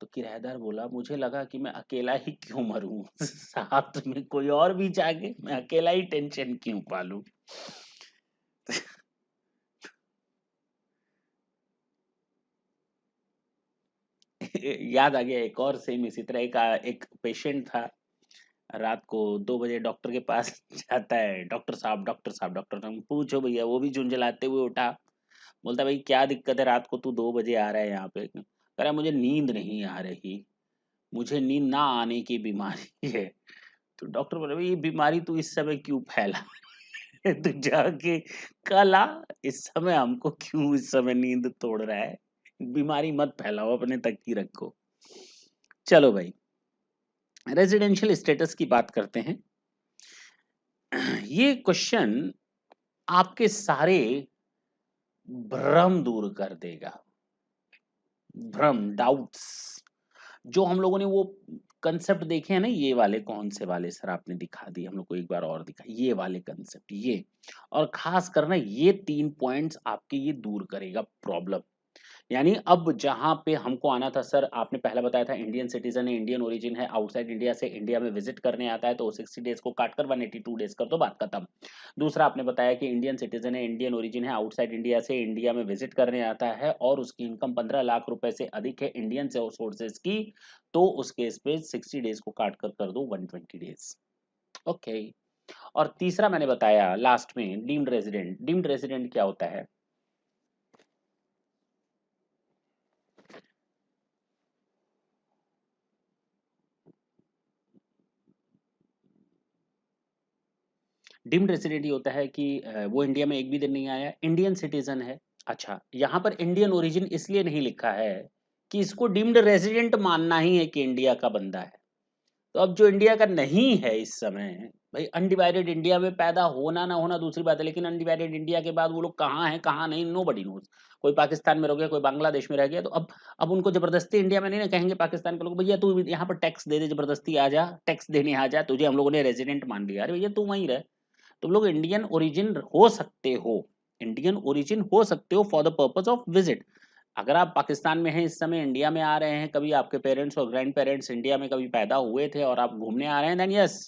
तो किराएदार बोला, मुझे लगा कि मैं अकेला ही क्यों मरूँ? साथ में कोई और भी जागे, मैं अकेला ही टेंशन क्यों पालूँ? याद आ गया एक और सेम इसी तरह एक पेशेंट था, रात को 2 बजे डॉक्टर के पास जाता है, डॉक्टर साहब पूछो भैया, वो भी झुंझलाते हुए उठा, बोलता है भाई क्या दिक्कत है, रात को तू 2 बजे आ रहा है यहाँ पे? कह रहा है मुझे नींद नहीं आ रही, मुझे नींद ना आने की बीमारी है। तो डॉक्टर बोला भाई ये बीमारी तू इस समय क्यों फैला है? तू जाके कल आ, इस समय हमको क्यों इस समय नींद तोड़ रहा है? बीमारी मत फैलाओ, अपने तक ही रखो। चलो भाई, रेजिडेंशियल स्टेटस की बात करते हैं। ये क्वेश्चन आपके सारे भ्रम दूर कर देगा। भ्रम, डाउट्स, जो हम लोगों ने वो कंसेप्ट देखे हैं ना, ये वाले कौन से वाले सर आपने दिखा दिए हम लोग को, एक बार और दिखा, ये वाले कंसेप्ट, ये और खास करना ये 3 पॉइंट्स आपके ये दूर करेगा प्रॉब्लम। यानी अब जहाँ पे हमको आना था सर, आपने पहला बताया था इंडियन सिटीजन है, इंडियन ओरिजिन है, आउटसाइड इंडिया से इंडिया में विजिट करने आता है तो 60 डेज को काटकर 182 डेज कर दो, बात खत्म। दूसरा आपने बताया कि इंडियन सिटीजन है, इंडियन ओरिजिन है, आउटसाइड इंडिया से इंडिया में विजिट करने आता है और उसकी इनकम 15 लाख रुपए से अधिक है इंडियन सोर्सेज की, तो उस केस पे 60 डेज को काट कर दो 120 डेज। ओके। और तीसरा मैंने बताया लास्ट में डीम्ड रेजिडेंट। डीम्ड रेजिडेंट क्या होता है? डीम्ड रेजिडेंट ये होता है कि वो इंडिया में एक भी दिन नहीं आया, इंडियन सिटीजन है। अच्छा, यहाँ पर इंडियन ओरिजिन इसलिए नहीं लिखा है कि इसको डीम्ड रेजिडेंट मानना ही है कि इंडिया का बंदा है। तो अब जो इंडिया का नहीं है इस समय, भाई अनडिवाइडेड इंडिया में पैदा होना ना होना दूसरी बात है, लेकिन अनडिवाइडेड इंडिया के बाद वो लोग कहाँ हैं कहाँ नहीं, नोबडी नोज। कोई पाकिस्तान में रह गया, कोई बांग्लादेश में रह गया, तो अब उनको जबरदस्ती इंडिया में नहीं ना कहेंगे पाकिस्तान के लोग, भैया तू यहाँ पर टैक्स दे दे, जबरदस्ती आ जा, टैक्स देने आ जा, तुझे हम लोगों ने रेजिडेंट मान लिया। अरे भैया तू वहीं रह, तुम लोग इंडियन ओरिजिन हो सकते हो, इंडियन ओरिजिन हो सकते हो for the purpose of visit. अगर आप पाकिस्तान में हैं इस समय, इंडिया में आ रहे हैं, कभी आपके पेरेंट्स और ग्रैंड पेरेंट्स इंडिया में कभी पैदा हुए थे और आप घूमने आ रहे हैं, then yes,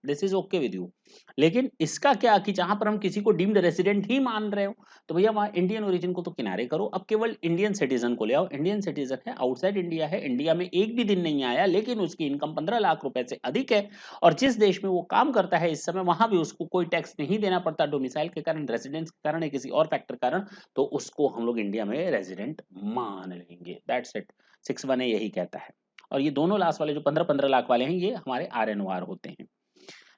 this is okay with you. लेकिन इसका क्या कि जहां पर हम किसी को डीम्ड रेसिडेंट ही मान रहे हो, तो भैया वहां इंडियन ओरिजिन को तो किनारे करो, अब केवल इंडियन सिटीजन को ले आओ। इंडियन सिटीजन है, आउटसाइड इंडिया है, इंडिया में एक भी दिन नहीं आया, लेकिन उसकी इनकम 15 लाख रुपए से अधिक है और जिस देश में वो काम करता है इस समय, वहां भी उसको कोई टैक्स नहीं देना पड़ता, डोमिसाइल के कारण, रेजिडेंस के कारण या किसी और फैक्टर कारण, तो उसको हम लोग इंडिया में रेजिडेंट मान लेंगे। दैट्स इट, 6(1) यही कहता है। और ये दोनों लास्ट वाले जो 15-15 लाख वाले हैं, ये हमारे RNOR होते हैं।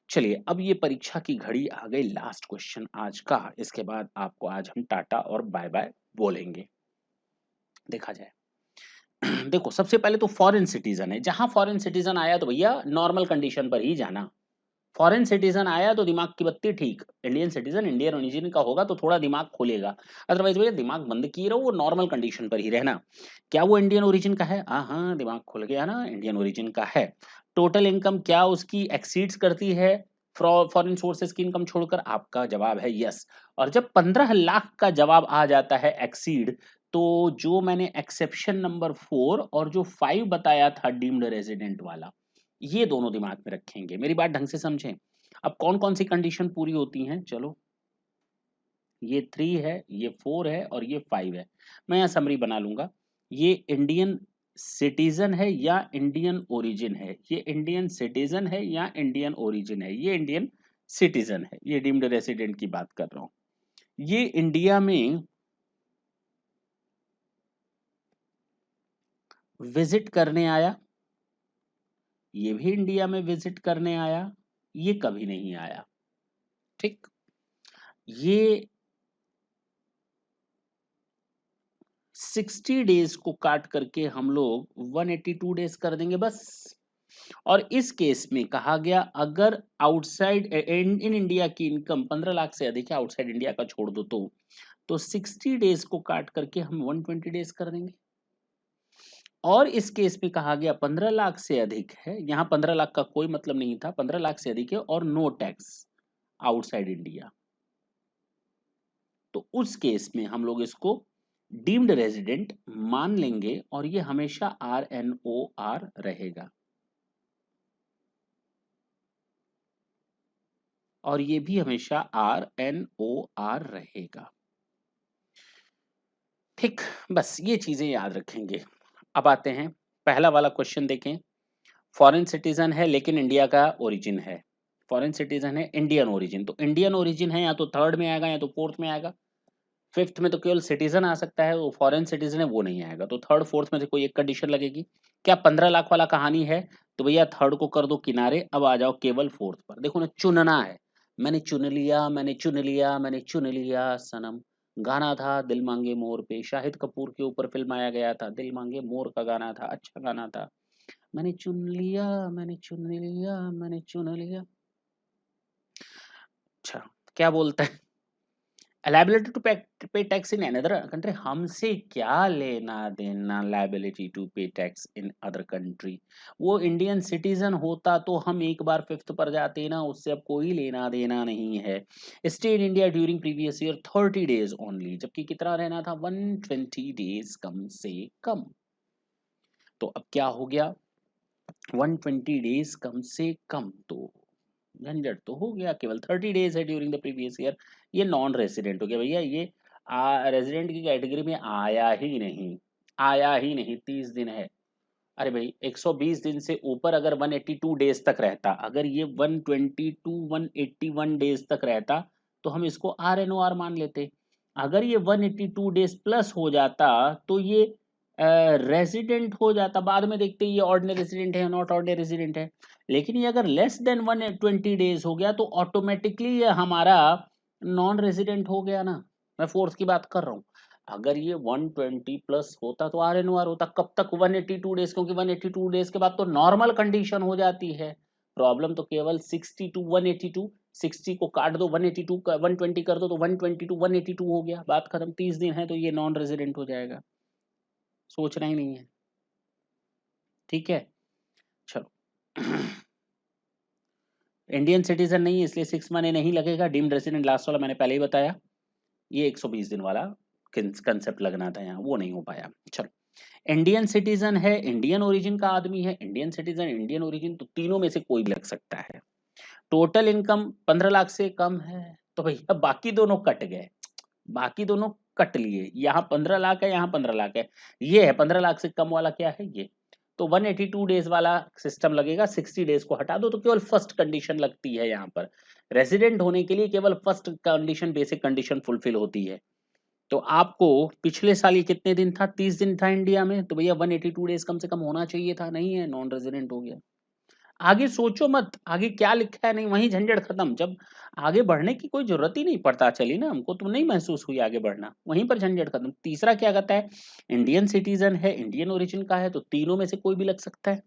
चलिए, अब ये परीक्षा की घड़ी आ गई, लास्ट क्वेश्चन आज का, इसके बाद आपको आज हम टाटा और बाय बाय बोलेंगे। देखा जाए, देखो सबसे पहले तो फॉरेन सिटीजन है, जहां फॉरेन सिटीजन आया तो भैया नॉर्मल कंडीशन पर ही जाना। फॉरेन सिटीजन आया तो दिमाग की बत्ती ठीक, इंडियन सिटीजन इंडियन ओरिजिन का होगा तो थोड़ा दिमाग खोलेगा, अदरवाइज भैया दिमाग बंद किए रहो, वो नॉर्मल कंडीशन पर ही रहना। क्या वो इंडियन ओरिजिन का है? हाँ हाँ, दिमाग खुल गया ना, इंडियन ओरिजिन का है। टोटल इनकम क्या उसकी एक्सीड्स करती है फॉरेन सोर्सेज की इनकम छोड़कर? आपका जवाब है यस। और जब 15 लाख का जवाब आ जाता है एक्सीड, तो जो मैंने एक्सेप्शन नंबर 4 और जो 5 बताया था डीम्ड रेजिडेंट वाला, ये दोनों दिमाग में रखेंगे। मेरी बात ढंग से समझें। अब कौन कौन सी कंडीशन पूरी होती हैं, चलो, ये 3 है, ये 4 है और ये 5 है। मैं यहाँ समरी बना लूंगा। ये इंडियन सिटीजन है या इंडियन ओरिजिन है? ये इंडियन सिटीजन है या इंडियन ओरिजिन है? ये इंडियन सिटीजन है, ये डीम्ड रेसिडेंट की बात कर रहा हूं। ये इंडिया में विजिट करने आया, ये भी इंडिया में विजिट करने आया, ये कभी नहीं आया। ठीक, ये 60 डेज को काट करके हम लोग 182 डेज कर देंगे बस। और इस केस में कहा गया अगर आउटसाइड इन इंडिया की इनकम 15 लाख से अधिक है, आउटसाइड इंडिया का छोड़ दो, तो 60 डेज को काट करके हम 120 डेज कर देंगे। और इस केस में कहा गया 15 लाख से अधिक है, यहां 15 लाख का कोई मतलब नहीं था, 15 लाख से अधिक है और नो टैक्स आउटसाइड इंडिया, तो उस केस में हम लोग इसको डीम्ड रेजिडेंट मान लेंगे और ये हमेशा RNOR रहेगा, और ये भी हमेशा RNOR रहेगा। ठीक, बस ये चीजें याद रखेंगे। अब आते हैं, पहला वाला क्वेश्चन देखें। फॉरेन सिटीजन है लेकिन इंडिया का ओरिजिन है, फॉरेन सिटीजन है इंडियन ओरिजिन, तो इंडियन ओरिजिन है या तो थर्ड में आएगा या तो फोर्थ में आएगा। फिफ्थ में तो केवल सिटीजन आ सकता है, वो फॉरेन सिटीजन है वो नहीं आएगा, तो थर्ड फोर्थ में से कोई एक कंडीशन लगेगी। क्या 15 लाख वाला कहानी है? तो भैया थर्ड को कर दो किनारे, अब आ जाओ केवल फोर्थ पर। देखो ना, चुनना है। मैंने चुन लिया, मैंने चुन लिया, मैंने चुन लिया सनम, गाना था दिल मांगे मोर पे, शाहिद कपूर के ऊपर फिल्माया गया था, दिल मांगे मोर का गाना था, अच्छा गाना था। मैंने चुन लिया, मैंने चुन लिया, मैंने चुन लिया। अच्छा, क्या बोलता है? liability to pay tax in another country, हमसे क्या लेना देना liability to pay tax in other country। वो इंडियन सिटीजन होता तो हम एक बार फिफ्थ पर जाते ना, उससे अब कोई लेना देना नहीं है। Stay in India during previous year 30 days only, जबकि कितना रहना था? 120 डेज कम से कम। तो अब क्या हो गया? 120 डेज कम से कम, तो झंझट तो हो गया, केवल 30 डेज है ड्यूरिंग द प्रीवियस ईयर। ये नॉन रेसिडेंट हो गया भैया, ये रेसिडेंट की कैटेगरी में आया ही नहीं, आया ही नहीं, 30 दिन है। अरे भाई 120 दिन से ऊपर अगर 182 डेज तक रहता, अगर ये 122 181 डेज तक रहता, तो हम इसको RNOR मान लेते। अगर ये 182 डेज प्लस हो जाता तो ये रेजिडेंट हो जाता, बाद में देखते ये ऑर्डिनरी रेजिडेंट है नॉट ऑर्डिनरी रेजिडेंट है। लेकिन ये अगर लेस देन 120 डेज हो गया तो ऑटोमेटिकली ये हमारा नॉन रेजिडेंट हो गया ना। मैं फोर्थ की बात कर रहा हूँ। अगर ये 120 प्लस होता तो RNOR होता, कब तक? 182 डेज, क्योंकि 182 डेज के बाद तो नॉर्मल कंडीशन हो जाती है। प्रॉब्लम तो केवल 60 टू 182, 60 को काट दो, 182 का 120 कर दो, तो 120 टू 182 हो गया, बात खत्म। 30 दिन है तो ये नॉन रेजिडेंट हो जाएगा, सोचना ही नहीं है। ठीक है, चलो। इंडियन सिटीजन नहीं है इसलिए 6 महीने नहीं लगेगा। डीम्ड रेजिडेंट लास्ट वाला मैंने पहले ही बताया, ये 120 दिन वाला कंसेप्ट लगना था यहाँ, वो नहीं हो पाया। चलो, इंडियन सिटीजन है, इंडियन ओरिजिन का आदमी है, इंडियन सिटीजन इंडियन ओरिजिन, तो तीनों में से कोई भी लग सकता है। टोटल इनकम 15 लाख से कम है, तो भैया बाकी दोनों कट गए, बाकी दोनों कट लिए। यहाँ 15 लाख है, यहाँ 15 लाख है, ये है 15 लाख से कम वाला, क्या है ये, तो 182 डेज वाला सिस्टम लगेगा। 60 डेज को हटा दो तो केवल फर्स्ट कंडीशन लगती है यहाँ पर, रेजिडेंट होने के लिए केवल first condition, basic condition fulfil होती है। तो आपको पिछले साल ये कितने दिन था? 30 दिन था इंडिया में, तो भैया 182 डेज कम से कम होना चाहिए था, नहीं है, नॉन रेजिडेंट हो गया। आगे सोचो मत, आगे क्या लिखा है नहीं, वहीं झंझट खत्म। जब आगे बढ़ने की कोई जरूरत ही नहीं, पता चली ना हमको, तो नहीं महसूस हुई आगे बढ़ना, वहीं पर झंझट खत्म। तीसरा क्या कहता है, इंडियन सिटीजन है, इंडियन ओरिजिन का है, तो तीनों में से कोई भी लग सकता है।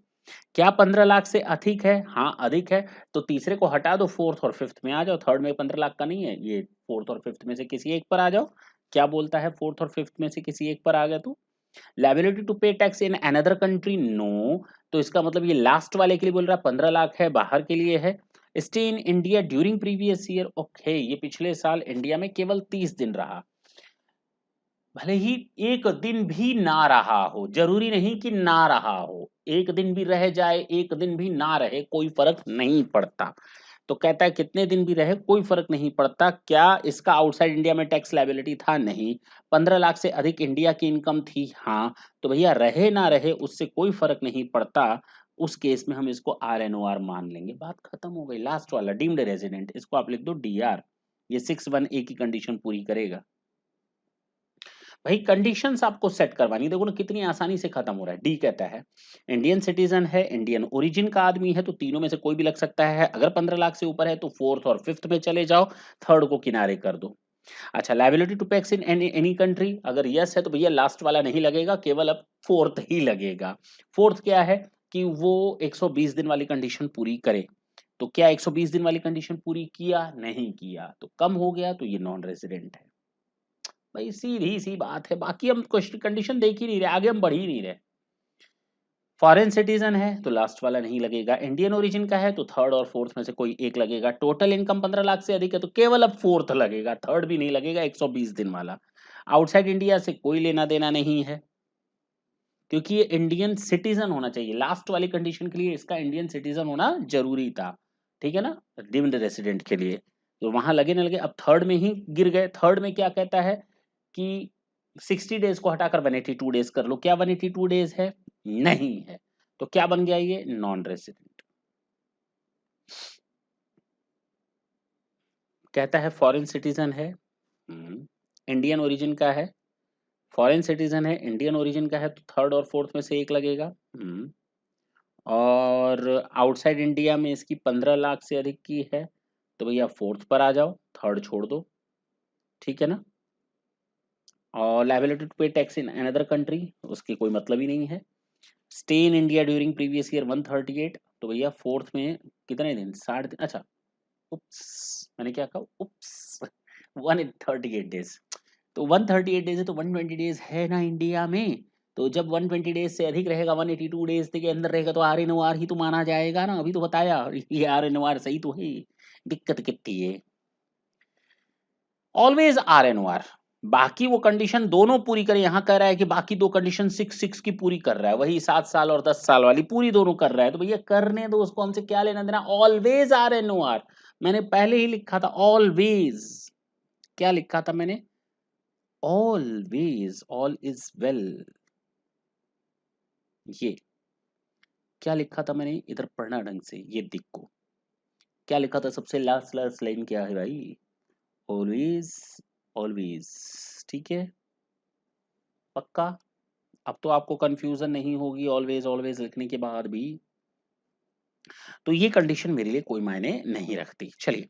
क्या 15 लाख से अधिक है? हाँ अधिक है। तो तीसरे को हटा दो, फोर्थ और फिफ्थ में आ जाओ। थर्ड में 15 लाख का नहीं है, ये फोर्थ और फिफ्थ में से किसी एक पर आ जाओ। क्या बोलता है, फोर्थ और फिफ्थ में से किसी एक पर आ गया तो। Liability to pay tax in another country, no. तो इसका मतलब ये लास्ट वाले के लिए बोल रहा है 15 लाख है, बाहर के लिए है। Stay in India during previous year, okay, ये पिछले साल इंडिया में केवल 30 दिन रहा। भले ही एक दिन भी ना रहा हो, जरूरी नहीं कि ना रहा हो, एक दिन भी रह जाए, एक दिन भी ना रहे, कोई फर्क नहीं पड़ता। तो कहता है कितने दिन भी रहे कोई फर्क नहीं पड़ता। क्या इसका आउटसाइड इंडिया में टैक्स लायबिलिटी था? नहीं। 15 लाख से अधिक इंडिया की इनकम थी? हाँ। तो भैया रहे ना रहे उससे कोई फर्क नहीं पड़ता, उस केस में हम इसको RNOR मान लेंगे, बात खत्म हो गई। लास्ट वाला डीम्ड रेजिडेंट, इसको आप लिख दो DR, ये 61A की कंडीशन पूरी करेगा। भाई कंडीशंस आपको सेट करवानी, देखो ना कितनी आसानी से खत्म हो रहा है। डी कहता है इंडियन सिटीजन है, इंडियन ओरिजिन का आदमी है, तो तीनों में से कोई भी लग सकता है। अगर 15 लाख से ऊपर है तो फोर्थ और फिफ्थ में चले जाओ, थर्ड को किनारे कर दो। अच्छा, liability to tax in any country, अगर यस है तो भैया लास्ट वाला नहीं लगेगा, केवल अब फोर्थ ही लगेगा। फोर्थ क्या है कि वो 120 दिन वाली कंडीशन पूरी करे। तो क्या 120 दिन वाली कंडीशन पूरी किया? नहीं किया, तो कम हो गया, तो ये नॉन रेजिडेंट है। भाई सीधी सी बात है, बाकी हम क्वेश्चन कंडीशन देख ही नहीं रहे, आगे हम बढ़ ही नहीं रहे। फॉरेन सिटीजन है तो लास्ट वाला नहीं लगेगा, इंडियन ओरिजिन का है तो थर्ड और फोर्थ में से कोई एक लगेगा, टोटल इनकम 15 लाख से अधिक है तो केवल अब फोर्थ लगेगा, थर्ड भी नहीं लगेगा, 120 दिन वाला। आउटसाइड इंडिया से कोई लेना देना नहीं है, क्योंकि ये इंडियन सिटीजन होना चाहिए, लास्ट वाली कंडीशन के लिए इसका इंडियन सिटीजन होना जरूरी था, ठीक है ना, डिम्ड रेसिडेंट के लिए। तो वहां लगे ना लगे, अब थर्ड में ही गिर गए। थर्ड में क्या कहता है कि 60 डेज को हटाकर 182 डेज कर लो, क्या 182 डेज है? नहीं है। तो क्या बन गया ये? Non resident. कहता है फॉरेन सिटीजन है, इंडियन ओरिजिन का है, फॉरेन सिटीजन है, इंडियन ओरिजिन का है, तो थर्ड और फोर्थ में से एक लगेगा। और आउटसाइड इंडिया में इसकी 15 लाख से अधिक की है, तो भैया फोर्थ पर आ जाओ, थर्ड छोड़ दो, ठीक है ना। और liability to pay tax in another country, उसकी कोई मतलब ही नहीं है। Stay in India during previous year 138, तो भैया फोर्थ में कितने दिन? 60 दिन। अच्छा, उप्स, मैंने क्या कहा, उप्स 138 डेज। तो 138 डेज है तो 120 डेज है ना इंडिया में। तो जब 120 डेज से अधिक रहेगा, 182 डेज के अंदर रहेगा, तो RNOR ही तो माना जाएगा ना, अभी तो बताया ये RNOR सही तो है। दिक्कत कितनी है, ऑलवेज RNOR। बाकी वो कंडीशन दोनों पूरी करे, यहाँ कह रहा है कि बाकी दो कंडीशन 6 की पूरी कर रहा है, वही 7 साल और 10 साल वाली पूरी दोनों कर रहा है, तो भैया करने दो उसको, हमसे क्या लेना देना। ऑलवेज RNOR, मैंने पहले ही लिखा था ऑलवेज। क्या लिखा था मैंने? Always, all is well. ये क्या लिखा था मैंने, इधर पढ़ना ढंग से, ये देखो क्या लिखा था, सबसे लास्ट लास्ट लाइन क्या है भाई, ऑलवेज, ऑलवेज, ठीक है, पक्का। अब तो आपको कंफ्यूजन नहीं होगी ऑलवेज ऑलवेज लिखने के बाद भी। तो ये कंडीशन मेरे लिए कोई मायने नहीं रखती। चलिए,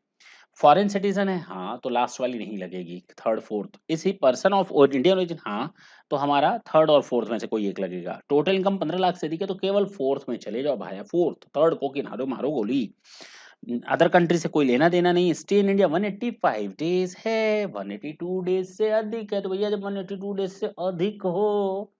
फॉरेन सिटीजन है, हाँ, तो लास्ट वाली नहीं लगेगी, थर्ड फोर्थ। इसी पर्सन ऑफ इंडियन ओरिजिन, हाँ, तो हमारा थर्ड और फोर्थ में से कोई एक लगेगा। टोटल इनकम 15 लाख से अधिक है तो केवल फोर्थ में चले जाओ भाई, फोर्थ, थर्ड को किनारो मारो गोली। अदर कंट्री से कोई लेना देना नहीं। स्टे इन इंडिया 185 डेज है, 182 डेज से अधिक है, तो भैया जब 182 डेज से अधिक हो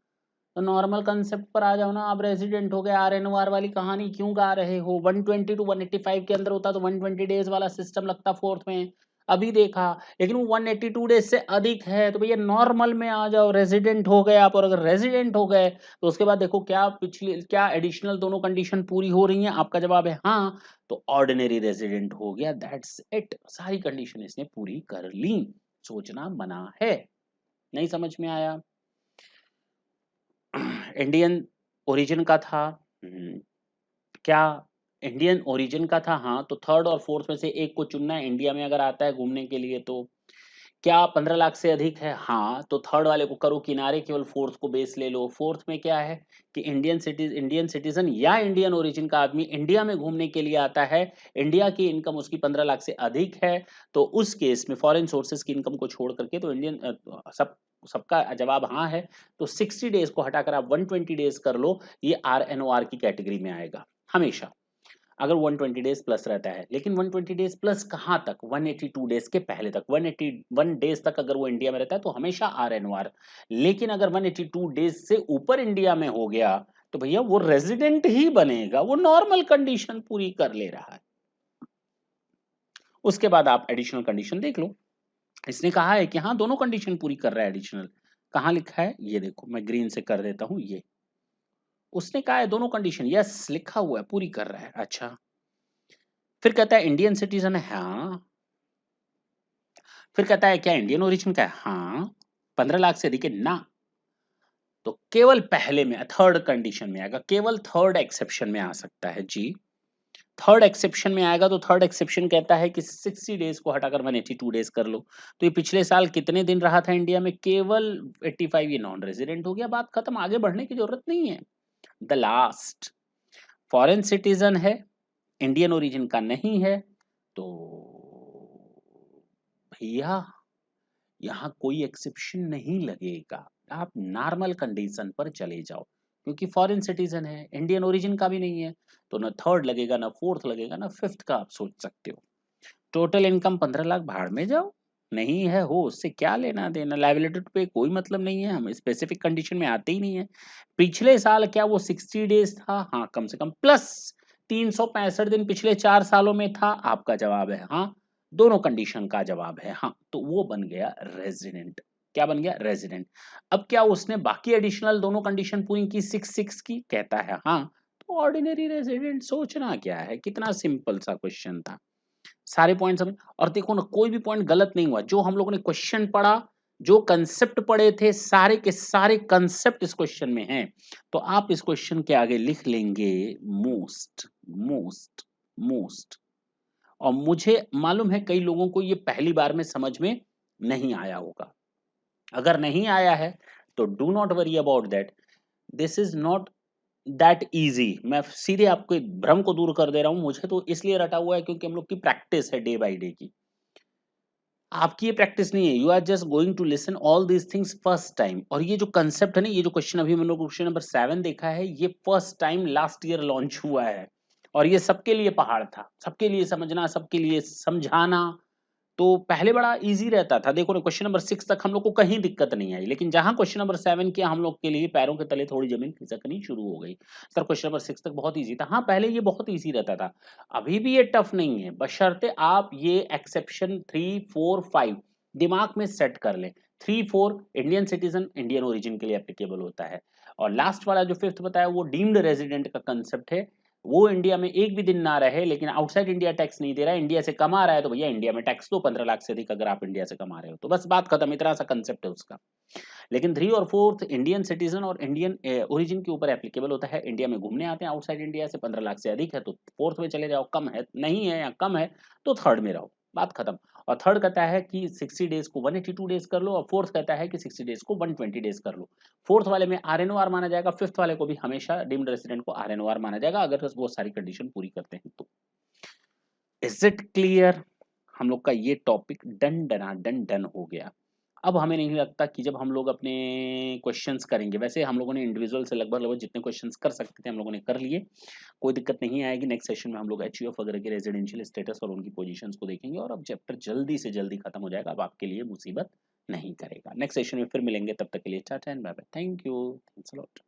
तो नॉर्मल कंसेप्ट पर आ जाओ ना, आप रेजिडेंट हो गए। RNOR वाली कहानी क्यों गा रहे हो? 120 टू 185 के अंदर होता तो 120 डेज वाला सिस्टम लगता फोर्थ में, अभी देखा। लेकिन वो 182 डेज से अधिक है तो भैया नॉर्मल में आ जाओ, रेजिडेंट हो गए आप। और अगर रेजिडेंट हो गए तो उसके बाद देखो क्या पिछली क्या एडिशनल दोनों कंडीशन पूरी हो रही हैं, आपका जवाब है हाँ, तो ऑर्डिनरी रेजिडेंट हो गया, दैट्स इट। सारी कंडीशन इसने पूरी कर ली, सोचना बना है। नहीं समझ में आया? इंडियन ओरिजिन का था, क्या इंडियन ओरिजिन का था? हाँ, तो थर्ड और फोर्थ में से एक को चुनना है, इंडिया में अगर आता है घूमने के लिए तो। क्या 15 लाख से अधिक है? हाँ, तो थर्ड वाले को करो किनारे, केवल फोर्थ को बेस ले लो। फोर्थ में क्या है कि इंडियन सिटीजन या इंडियन ओरिजिन का आदमी इंडिया में घूमने के लिए आता है, इंडिया की इनकम उसकी 15 लाख से अधिक है, तो उस केस में फॉरेन सोर्सेज की इनकम को छोड़ करके तो सबका जवाब हाँ है, तो 60 डेज को हटाकर आप 120 डेज कर लो, ये आरएनओआर की कैटेगरी में आएगा हमेशा, अगर 120 डेज प्लस रहता है। लेकिन 120 डेज प्लस कहाँ तक? 182 डेज के पहले तक, 181 डेज तक अगर वो इंडिया में रहता है तो हमेशा आरएनओआर। लेकिन अगर 182 डेज से ऊपर इंडिया में हो गया तो भैया वो रेजिडेंट ही बनेगा, वो नॉर्मल कंडीशन पूरी कर ले रहा है। उसके बाद आप एडिशनल कंडीशन देख लो। इसने कहा है कि हाँ दोनों कंडीशन पूरी कर रहा है एडिशनल। कहाँ लिखा है? ये देखो, मैं ग्रीन से कर देता हूं ये। उसने कहा है दोनों कंडीशन यस लिखा हुआ है, पूरी कर रहा है। अच्छा, फिर कहता है इंडियन सिटीजन है, हाँ। फिर कहता है क्या इंडियन ओरिजिन का है? हाँ। 15 लाख से अधिक है ना? तो केवल पहले में थर्ड कंडीशन में आएगा, केवल थर्ड एक्सेप्शन में आ सकता है जी। थर्ड एक्सेप्शन में आएगा, तो थर्ड एक्सेप्शन कहता है कि 60 डेज को हटाकर 182 डेज कर लो। तो ये पिछले साल कितने दिन रहा था इंडिया में? केवल 85, ये नॉन रेजिडेंट हो गया, बात खत्म, आगे बढ़ने की जरूरत नहीं है। द लास्ट, फॉरेन सिटीजन है, इंडियन ओरिजिन का नहीं है, तो भैया यहाँ कोई एक्सेप्शन नहीं लगेगा, आप नॉर्मल कंडीशन पर चले जाओ, क्योंकि फॉरेन सिटीजन है, इंडियन ओरिजिन का भी नहीं है, तो ना थर्ड लगेगा, ना फोर्थ लगेगा, ना फिफ्थ का आप सोच सकते हो। टोटल इनकम 15 लाख, भाड़ में जाओ, नहीं है हो उससे क्या लेना देना, लाइबिलिटी पे कोई मतलब नहीं है, हम स्पेसिफिक कंडीशन में आते ही नहीं है। पिछले साल क्या वो 60 डेज था? हाँ, कम से कम प्लस 365 दिन पिछले 4 सालों में था, आपका जवाब है हाँ, दोनों कंडीशन का जवाब है हाँ, तो वो बन गया रेजिडेंट। क्या बन गया? रेजिडेंट। अब क्या उसने बाकी एडिशनल दोनों कंडीशन पूरी की, 6 की? कहता है हाँ, तो ऑर्डिनरी रेजिडेंट। सोचना क्या है, कितना सिंपल सा क्वेश्चन था, सारे पॉइंट समझ। और देखो ना, कोई भी पॉइंट गलत नहीं हुआ, जो हम लोगों ने क्वेश्चन पढ़ा, जो कंसेप्ट पढ़े थे, सारे के सारे कंसेप्ट इस क्वेश्चन में हैं। तो आप इस क्वेश्चन के आगे लिख लेंगे मोस्ट, मोस्ट, मोस्ट। और मुझे मालूम है कई लोगों को ये पहली बार में समझ में नहीं आया होगा। अगर नहीं आया है तो do not worry about that, this is not that easy. मैं सीधे आपको भ्रम को दूर कर दे रहा हूं, मुझे तो इसलिए रटा हुआ है क्योंकि हम लोग की प्रैक्टिस है डे बाय डे की, आपकी ये प्रैक्टिस नहीं है। You are just going to listen all these things first time. और ये जो कंसेप्ट है ना, ये जो क्वेश्चन अभी हम लोग क्वेश्चन नंबर 7 देखा है, ये first time last year launch हुआ है, और ये सबके लिए पहाड़ था, सबके लिए समझना, सबके लिए समझाना। तो पहले बड़ा इजी रहता था, देखो ना क्वेश्चन नंबर 6 तक हम लोग को कहीं दिक्कत नहीं आई, लेकिन जहां क्वेश्चन नंबर 7 किया, हम लोग के लिए पैरों के तले थोड़ी जमीन खिसकनी शुरू हो गई। सर क्वेश्चन नंबर 6 तक बहुत इजी था, हाँ पहले ये बहुत इजी रहता था, अभी भी ये टफ नहीं है, बशर्ते आप ये एक्सेप्शन 3 4 5 दिमाग में सेट कर ले। 3 4 इंडियन सिटीजन, इंडियन ओरिजिन के लिए एप्लीकेबल होता है, और लास्ट वाला जो फिफ्थ बताया वो डीम्ड रेजिडेंट का कंसेप्ट है। वो इंडिया में एक भी दिन ना रहे लेकिन आउटसाइड इंडिया टैक्स नहीं दे रहा है, इंडिया से कमा रहा है, तो भैया इंडिया में टैक्स दो 15 लाख से अधिक, अगर आप इंडिया से कमा रहे हो तो बस बात खत्म, इतना सा कंसेप्ट है उसका। लेकिन 3 और 4 इंडियन सिटीजन और इंडियन ओरिजिन के ऊपर एप्लीकेबल होता है, इंडिया में घूमने आते हैं आउटसाइड इंडिया से, 15 लाख से अधिक है तो फोर्थ में चले जाओ, कम है नहीं है या कम है तो थर्ड में रहो, बात खत्म। और थर्ड कहता है कि 60 डेज को 182 डेज कर लो, और फोर्थ कहता है कि 60 डेज को 120 डेज कर लो। फोर्थ वाले में आरएनओआर माना जाएगा, फिफ्थ वाले को भी हमेशा डीम्ड रेसिडेंट को आरएनओआर माना जाएगा, अगर वो सारी कंडीशन पूरी करते हैं तो। Is it clear? हम लोग का ये टॉपिक डन डना डन डन हो गया। अब हमें नहीं लगता कि जब हम लोग अपने क्वेश्चंस करेंगे, वैसे हम लोगों ने इंडिविजुअल से लगभग लगभग जितने क्वेश्चंस कर सकते थे हम लोगों ने कर लिए, कोई दिक्कत नहीं आएगी। नेक्स्ट सेशन में हम लोग एचयूएफ वगैरह के रेजिडेंशियल स्टेटस और उनकी पोजीशंस को देखेंगे, और अब चैप्टर जल्दी से जल्दी खत्म हो जाएगा, अब आपके लिए मुसीबत नहीं करेगा। नेक्स्ट सेशन में फिर मिलेंगे, तब तक के लिए tata and bye bye, thank you, thanks a lot.